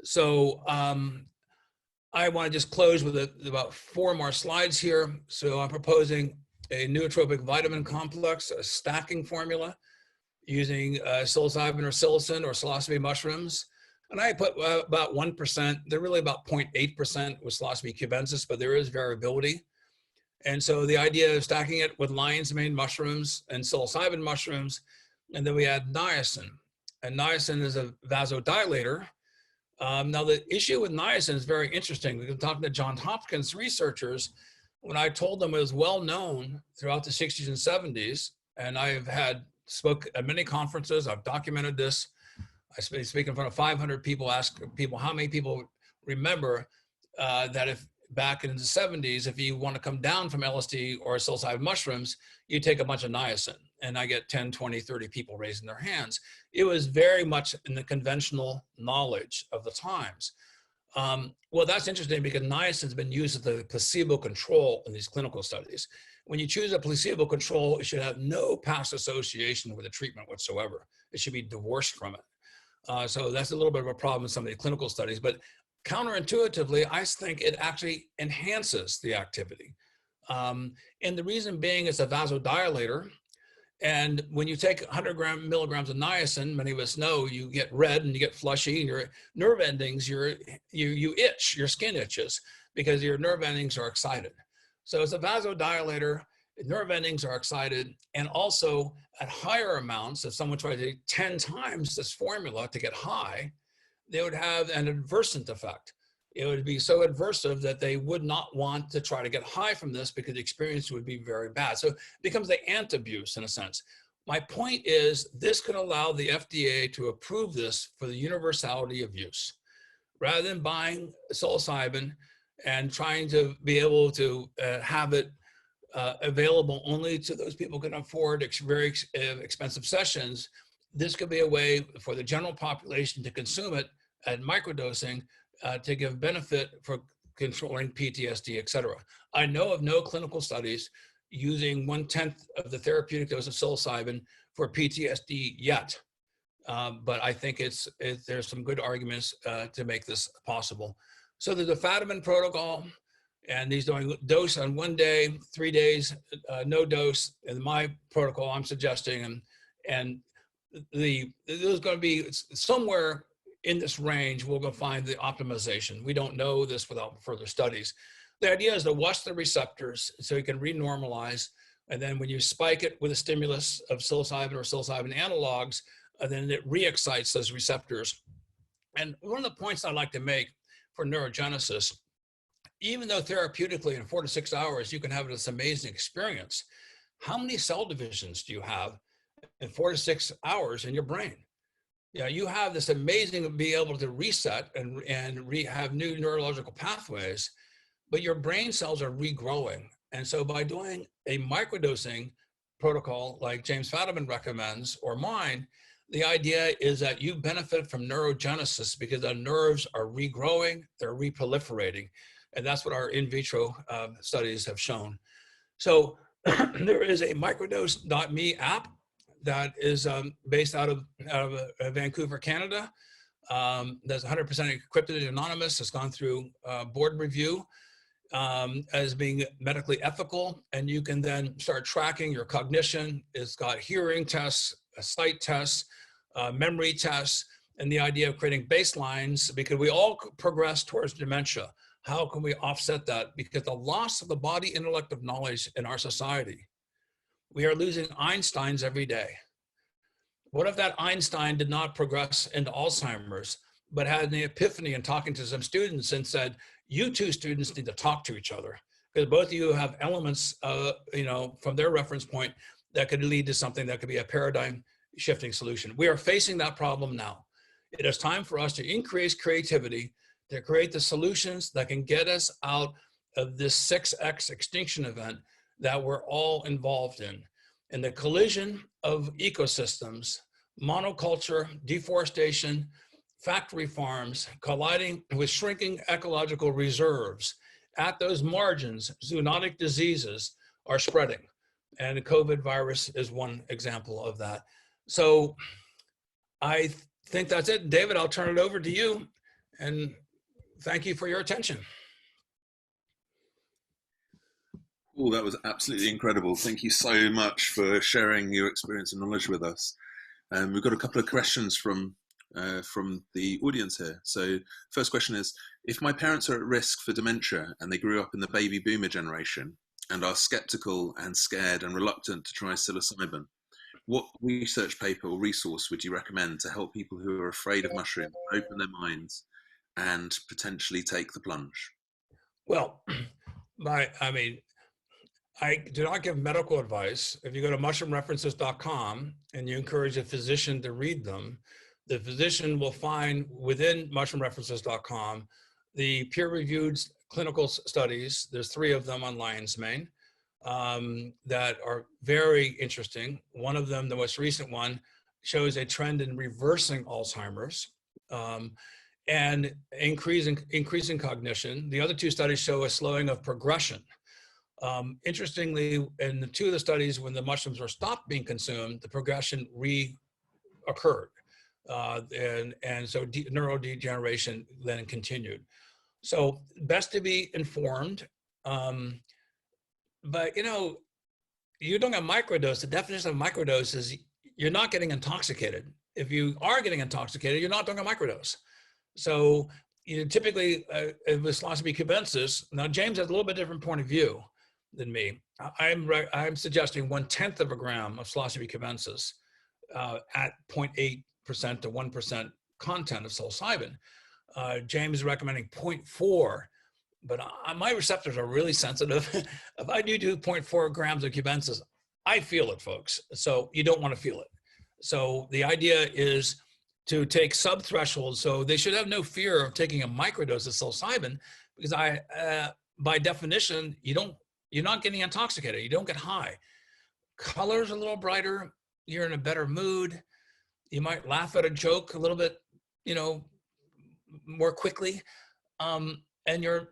So I want to just close with about 4 more slides here. So I'm proposing a nootropic vitamin complex, a stacking formula using psilocybin or psilocin or psilocybe mushrooms. And I put about 1%. They're really about 0.8% with psilocybe cubensis, but there is variability. And so the idea of stacking it with lion's mane mushrooms and psilocybin mushrooms, and then we add niacin. And niacin is a vasodilator. Now the issue with niacin is very interesting. We've been talking to Johns Hopkins researchers. When I told them it was well known throughout the 60s and 70s, and I have spoke at many conferences, I've documented this. I speak in front of 500 people, ask people how many people remember that if back in the 70s, if you want to come down from LSD or psilocybin mushrooms, you take a bunch of niacin. And I get 10, 20, 30 people raising their hands. It was very much in the conventional knowledge of the times. Well, that's interesting because niacin has been used as a placebo control in these clinical studies. When you choose a placebo control, it should have no past association with the treatment whatsoever. It should be divorced from it. So that's a little bit of a problem in some of the clinical studies, but counterintuitively, I think it actually enhances the activity. And the reason being it's a vasodilator. And when you take 100 milligrams of niacin, many of us know you get red and you get flushy, and your nerve endings, you itch, your skin itches because your nerve endings are excited. So it's a vasodilator, nerve endings are excited, and also at higher amounts, if someone tried to take 10 times this formula to get high, they would have an adversant effect. It would be so adversive that they would not want to try to get high from this because the experience would be very bad. So it becomes the antabuse in a sense. My point is this could allow the FDA to approve this for the universality of use. rather than buying psilocybin and trying to be able to have it available only to those people who can afford very expensive sessions, this could be a way for the general population to consume it at microdosing to give benefit for controlling PTSD, et cetera. I know of no clinical studies using 1/10 of the therapeutic dose of psilocybin for PTSD yet. But I think there's some good arguments to make this possible. So there's a Fadiman protocol, and he's doing dose on 1 day, 3 days, no dose. In my protocol, I'm suggesting, and there's going to be somewhere in this range we're going to find the optimization. We don't know this without further studies. The idea is to watch the receptors so you can renormalize, and then when you spike it with a stimulus of psilocybin or psilocybin analogs, then it re-excites those receptors. And one of the points I like to make for neurogenesis, even though therapeutically in 4 to 6 hours you can have this amazing experience, how many cell divisions do you have in 4 to 6 hours in your brain? Yeah, you have this amazing be able to reset and have new neurological pathways, but your brain cells are regrowing. And so by doing a microdosing protocol like James Fadiman recommends, or mine, the idea is that you benefit from neurogenesis because the nerves are regrowing, they're reproliferating. And that's what our in vitro studies have shown. So there is a microdose.me app that is based out of Vancouver, Canada. That's 100% encrypted and anonymous. It's gone through board review as being medically ethical. And you can then start tracking your cognition. It's got hearing tests, sight tests, memory tests, and the idea of creating baselines, because we all progress towards dementia. How can we offset that? Because the loss of the body intellect of knowledge in our society, we are losing Einsteins every day. What if that Einstein did not progress into Alzheimer's, but had an epiphany in talking to some students and said, you two students need to talk to each other, because both of you have elements, from their reference point that could lead to something that could be a paradigm shifting solution. We are facing that problem now. It is time for us to increase creativity, to create the solutions that can get us out of this 6X extinction event that we're all involved in. And the collision of ecosystems, monoculture, deforestation, factory farms colliding with shrinking ecological reserves. At those margins, zoonotic diseases are spreading. And the COVID virus is one example of that. So I think that's it. David, I'll turn it over to you. And thank you for your attention. Oh, that was absolutely incredible. Thank you so much for sharing your experience and knowledge with us. We've got a couple of questions from the audience here. So first question is, if my parents are at risk for dementia and they grew up in the baby boomer generation and are skeptical and scared and reluctant to try psilocybin, what research paper or resource would you recommend to help people who are afraid of mushrooms open their minds and potentially take the plunge? Well, I do not give medical advice. If you go to mushroomreferences.com and you encourage a physician to read them, the physician will find within mushroomreferences.com the peer-reviewed clinical studies. There's 3 of them on lion's mane that are very interesting. One of them, the most recent one, shows a trend in reversing Alzheimer's and increasing cognition. The other 2 studies show a slowing of progression. Interestingly, in the 2 of the studies, when the mushrooms were stopped being consumed, the progression reoccurred. And so neurodegeneration then continued. So best to be informed. But you're doing a microdose. The definition of microdose is you're not getting intoxicated. If you are getting intoxicated, you're not doing a microdose. So typically with psilocybin cubensis, now James has a little bit different point of view than me. I'm suggesting 1/10 of a gram of psilocybin cubensis at 0.8% to 1% content of psilocybin. James is recommending 0.4, but my receptors are really sensitive. If I do 0.4 grams of cubensis, I feel it, folks. So you don't want to feel it. So the idea is to take sub-thresholds. So they should have no fear of taking a microdose of psilocybin, because by definition, you're not getting intoxicated. You don't get high. Color's a little brighter. You're in a better mood. You might laugh at a joke a little bit, more quickly. And you're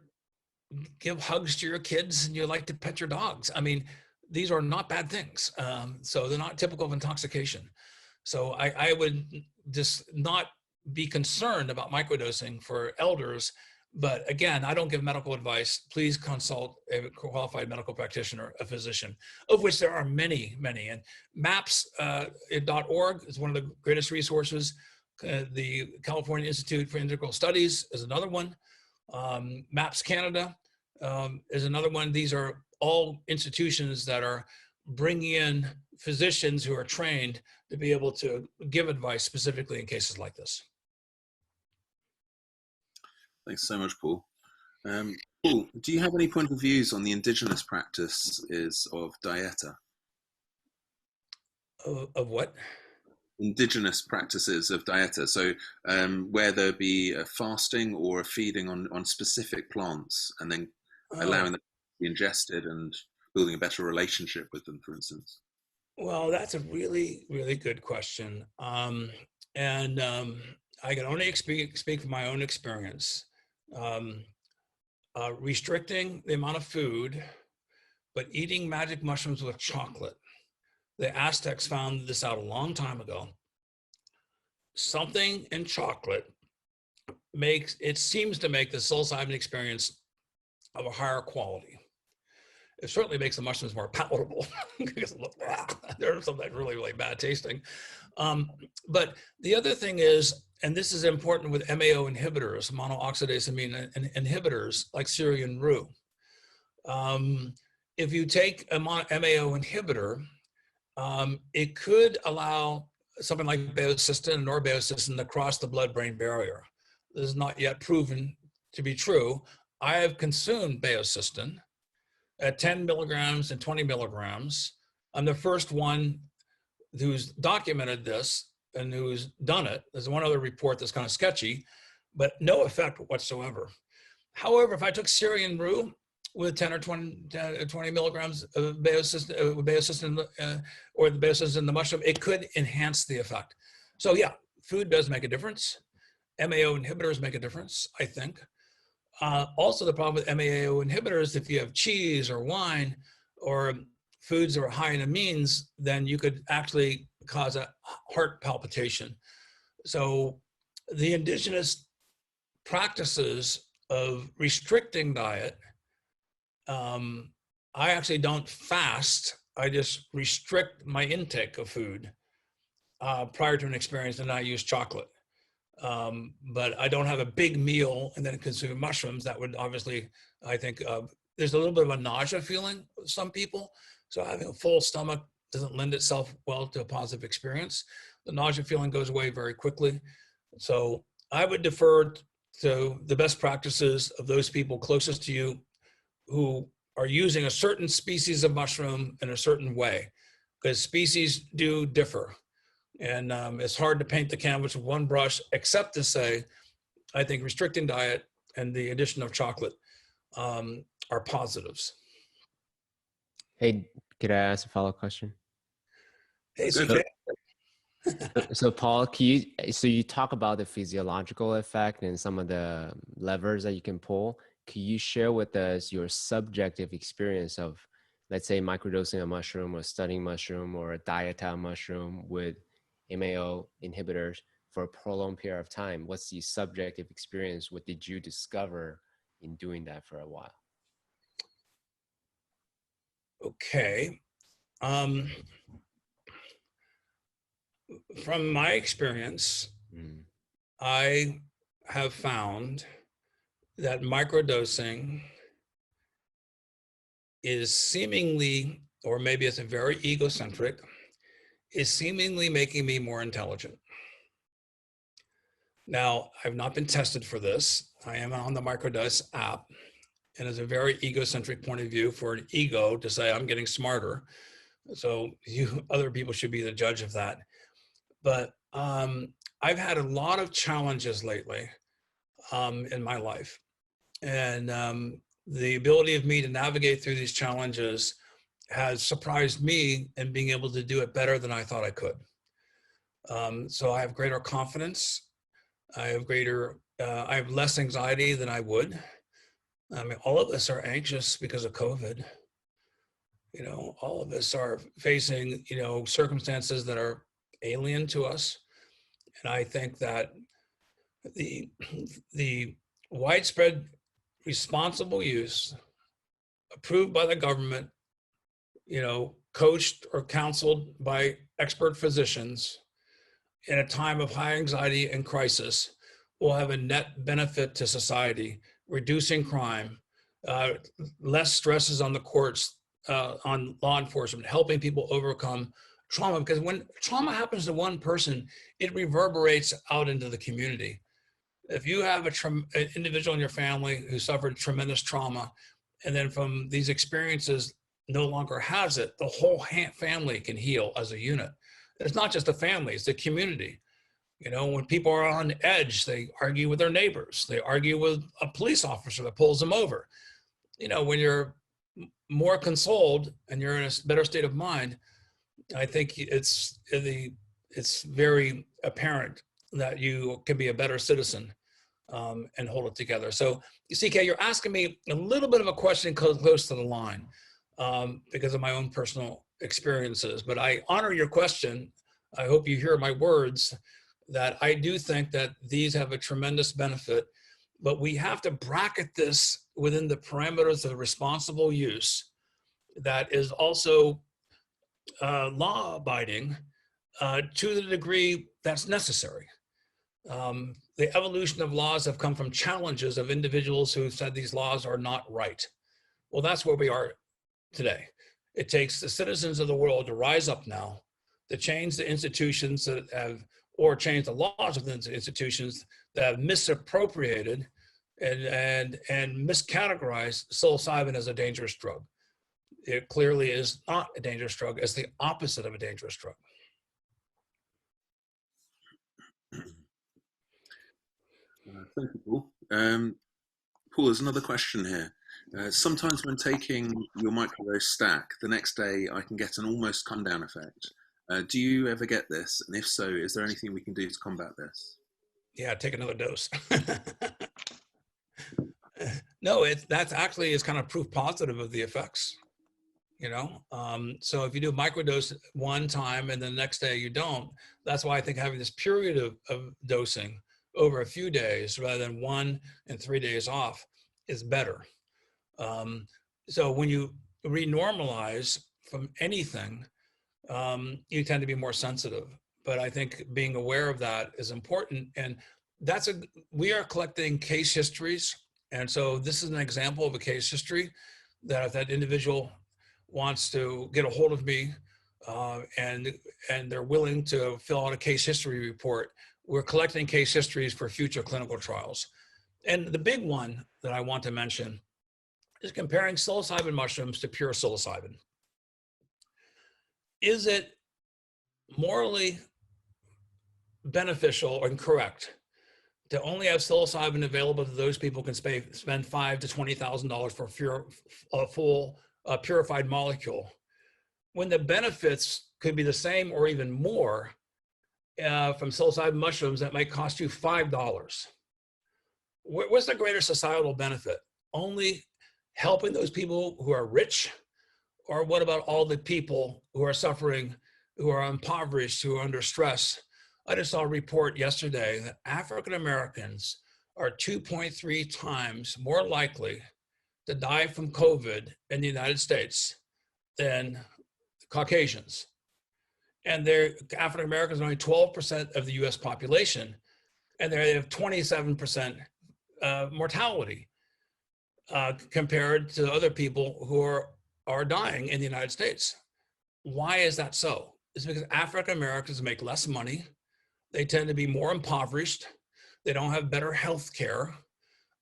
give hugs to your kids and you like to pet your dogs. I mean, these are not bad things. So they're not typical of intoxication. So I would just not be concerned about microdosing for elders. But again, I don't give medical advice. Please consult a qualified medical practitioner, a physician, of which there are many, many. And MAPS.org is one of the greatest resources. The California Institute for Integral Studies is another one. MAPS Canada is another one. These are all institutions that are bringing in physicians who are trained to be able to give advice specifically in cases like this. Thanks so much, Paul. Paul, do you have any point of views on the indigenous practices of dieta? Of what? Indigenous practices of dieta. So where there be a fasting or a feeding on specific plants and then allowing them to be ingested and building a better relationship with them, for instance. Well, that's a really, really good question. I can only speak from my own experience. Restricting the amount of food, but eating magic mushrooms with chocolate. The Aztecs found this out a long time ago. Something in chocolate seems to make the psilocybin experience of a higher quality. It certainly makes the mushrooms more palatable because they're sometimes really, really bad tasting. But the other thing is, and this is important with MAO inhibitors, monooxidase amine inhibitors like Syrian rue. If you take a MAO inhibitor, it could allow something like baocystin and norbaocystin to cross the blood-brain barrier. This is not yet proven to be true. I have consumed baocystin at 10 milligrams and 20 milligrams. I'm the first one who's documented this and who's done it. There's one other report that's kind of sketchy, but no effect whatsoever. However, if I took Syrian rue with 10 or 20 milligrams of baocystin or the baocystin in the mushroom, it could enhance the effect. So yeah, food does make a difference. MAO inhibitors make a difference, I think. Also, the problem with MAO inhibitors, if you have cheese or wine or foods that are high in amines, then you could actually cause a heart palpitation. So the indigenous practices of restricting diet, I actually don't fast. I just restrict my intake of food prior to an experience, and I use chocolate. But I don't have a big meal and then consume mushrooms. That would obviously, I think, there's a little bit of a nausea feeling with some people. So having a full stomach doesn't lend itself well to a positive experience. The nausea feeling goes away very quickly. So I would defer to the best practices of those people closest to you who are using a certain species of mushroom in a certain way, because species do differ. And it's hard to paint the canvas with one brush, except to say, I think restricting diet and the addition of chocolate are positives. Hey, could I ask a follow-up question? Hey, So Paul, you talk about the physiological effect and some of the levers that you can pull. Can you share with us your subjective experience of, let's say, microdosing a mushroom or studying mushroom or a dietile mushroom with MAO inhibitors for a prolonged period of time? What's the subjective experience? What did you discover in doing that for a while? Okay. From my experience, I have found that microdosing is seemingly, or maybe it's a very egocentric, is seemingly making me more intelligent. Now, I've not been tested for this. I am on the Microdose app, and it's a very egocentric point of view for an ego to say, I'm getting smarter. So you other people should be the judge of that. But I've had a lot of challenges lately in my life. And the ability of me to navigate through these challenges has surprised me in being able to do it better than I thought I could. So I have greater confidence. I have less anxiety than I would. I mean, all of us are anxious because of COVID. You know, all of us are facing, you know, circumstances that are alien to us. And I think that the widespread responsible use approved by the government, you know, coached or counseled by expert physicians in a time of high anxiety and crisis will have a net benefit to society, reducing crime, less stresses on the courts, on law enforcement, helping people overcome trauma. Because when trauma happens to one person, it reverberates out into the community. If you have an individual in your family who suffered tremendous trauma, and then from these experiences no longer has it, the whole family can heal as a unit. It's not just the family, it's the community. You know, when people are on edge, they argue with their neighbors. They argue with a police officer that pulls them over. You know, when you're more consoled and you're in a better state of mind, I think it's very apparent that you can be a better citizen and hold it together. So, CK, you're asking me a little bit of a question close to the line because of my own personal experiences, but I honor your question. I hope you hear my words that I do think that these have a tremendous benefit, but we have to bracket this within the parameters of responsible use that is also law-abiding to the degree that's necessary. The evolution of laws have come from challenges of individuals who said these laws are not right. Well, that's where we are today. It takes the citizens of the world to rise up now, to change the institutions that have, or change the laws of the institutions that have misappropriated and miscategorized psilocybin as a dangerous drug. It clearly is not a dangerous drug. It's the opposite of a dangerous drug. Thank you, Paul. Paul, there's another question here. Sometimes when taking your microdose stack, the next day I can get an almost come down effect. Do you ever get this? And if so, is there anything we can do to combat this? Yeah, take another dose. No, that's actually is kind of proof positive of the effects. You know, so if you do microdose one time and the next day you don't, that's why I think having this period of dosing over a few days rather than 1 and 3 days off is better. So when you renormalize from anything, you tend to be more sensitive. But I think being aware of that is important. And we are collecting case histories. And so this is an example of a case history that if that individual wants to get a hold of me and they're willing to fill out a case history report, we're collecting case histories for future clinical trials. And the big one that I want to mention is comparing psilocybin mushrooms to pure psilocybin. Is it morally beneficial or incorrect to only have psilocybin available to those people who can spend $5,000 to $20,000 for a full purified molecule, when the benefits could be the same or even more from psilocybin mushrooms that might cost you $5? What's the greater societal benefit? Only helping those people who are rich? Or what about all the people who are suffering, who are impoverished, who are under stress? I just saw a report yesterday that African Americans are 2.3 times more likely to die from COVID in the United States than Caucasians. And African Americans are only 12% of the US population, and they have 27% mortality compared to other people who are dying in the United States. Why is that so? It's because African Americans make less money. They tend to be more impoverished. They don't have better health care.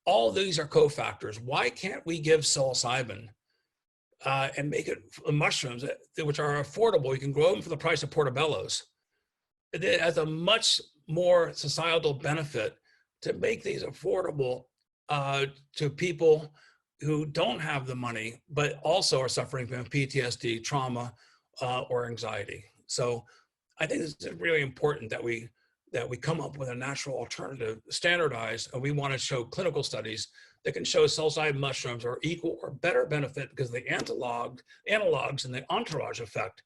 All these are cofactors. Why can't we give psilocybin and make it mushrooms which are affordable? You can grow them for the price of portobellos. It has a much more societal benefit to make these affordable to people who don't have the money, but also are suffering from PTSD, trauma, or anxiety. So I think it's really important that we come up with a natural alternative, standardized, and we want to show clinical studies that can show psilocybin mushrooms are equal or better benefit because the analogs and the entourage effect.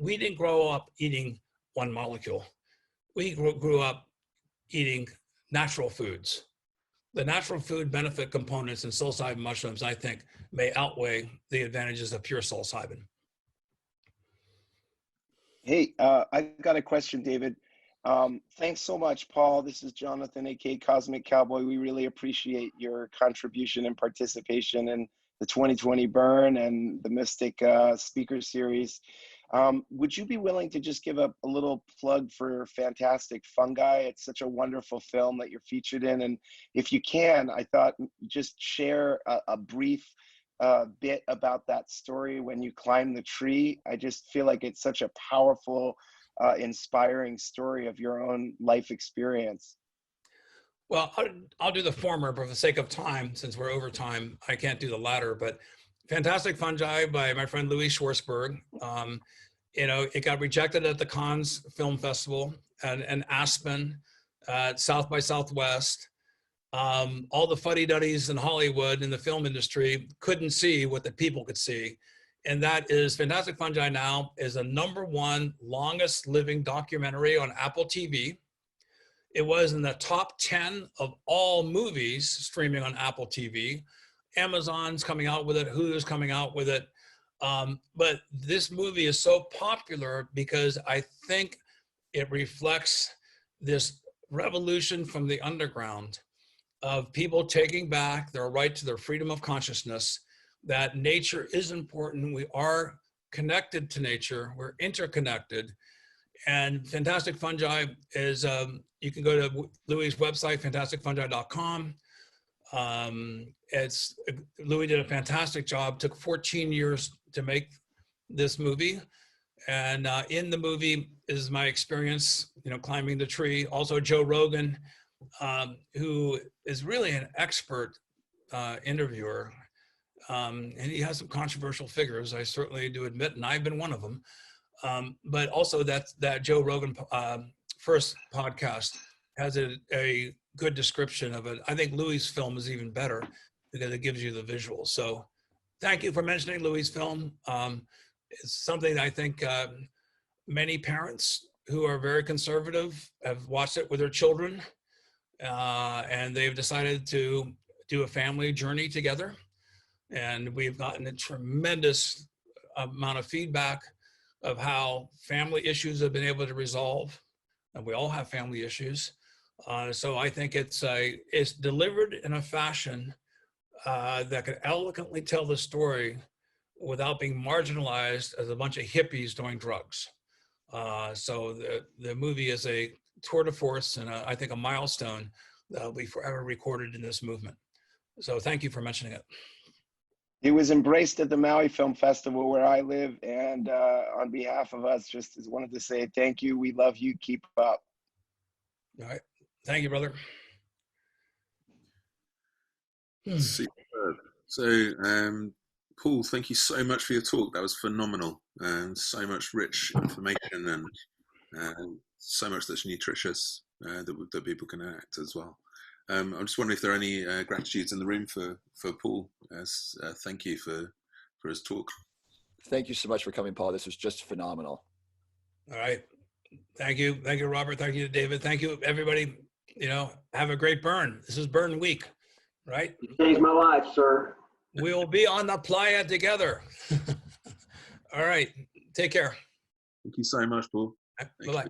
We didn't grow up eating one molecule. We grew up eating natural foods. The natural food benefit components in psilocybin mushrooms, I think, may outweigh the advantages of pure psilocybin. Hey, I got a question, David. Thanks so much, Paul. This is Jonathan, aka Cosmic Cowboy. We really appreciate your contribution and participation in the 2020 Burn and the Mystic Speaker Series. Would you be willing to just give a little plug for Fantastic Fungi? It's such a wonderful film that you're featured in. And if you can, I thought just share a brief bit about that story when you climb the tree. I just feel like it's such a powerful, inspiring story of your own life experience. Well, I'll do the former, but for the sake of time, since we're over time, I can't do the latter. But Fantastic Fungi by my friend Louis Schwartzberg. It got rejected at the Cannes Film Festival and Aspen, South by Southwest. All the fuddy-duddies in Hollywood in the film industry couldn't see what the people could see. And that is Fantastic Fungi now is the #1 longest living documentary on Apple TV. It was in the top 10 of all movies streaming on Apple TV. Amazon's coming out with it, Hulu's coming out with it. But this movie is so popular because I think it reflects this revolution from the underground of people taking back their right to their freedom of consciousness, that nature is important. We are connected to nature. We're interconnected. And Fantastic Fungi is, you can go to Louis' website, fantasticfungi.com. Louis did a fantastic job, took 14 years to make this movie. And in the movie is my experience, climbing the tree. Also Joe Rogan, who is really an expert interviewer. And he has some controversial figures, I certainly do admit, and I've been one of them. But also that Joe Rogan first podcast has a good description of it. I think Louis' film is even better because it gives you the visuals. So thank you for mentioning Louis' film. It's something I think many parents who are very conservative have watched it with their children, and they've decided to do a family journey together. And we've gotten a tremendous amount of feedback of how family issues have been able to resolve. And we all have family issues. So I think it's delivered in a fashion that can eloquently tell the story without being marginalized as a bunch of hippies doing drugs. So the movie is a tour de force and I think a milestone that will be forever recorded in this movement. So thank you for mentioning it. It was embraced at the Maui Film Festival where I live, and on behalf of us, just wanted to say thank you. We love you. Keep up. All right. Thank you, brother. Superb. So, Paul, thank you so much for your talk. That was phenomenal, and so much rich information, and so much that's nutritious that people can enact as well. I'm just wondering if there are any gratitudes in the room for Paul. Thank you for his talk. Thank you so much for coming, Paul. This was just phenomenal. All right. Thank you. Thank you, Robert. Thank you, David. Thank you, everybody. Have a great burn. This is Burn Week, right? You changed my life, sir. We will be on the playa together. All right. Take care. Thank you so much, Paul. Bye-bye.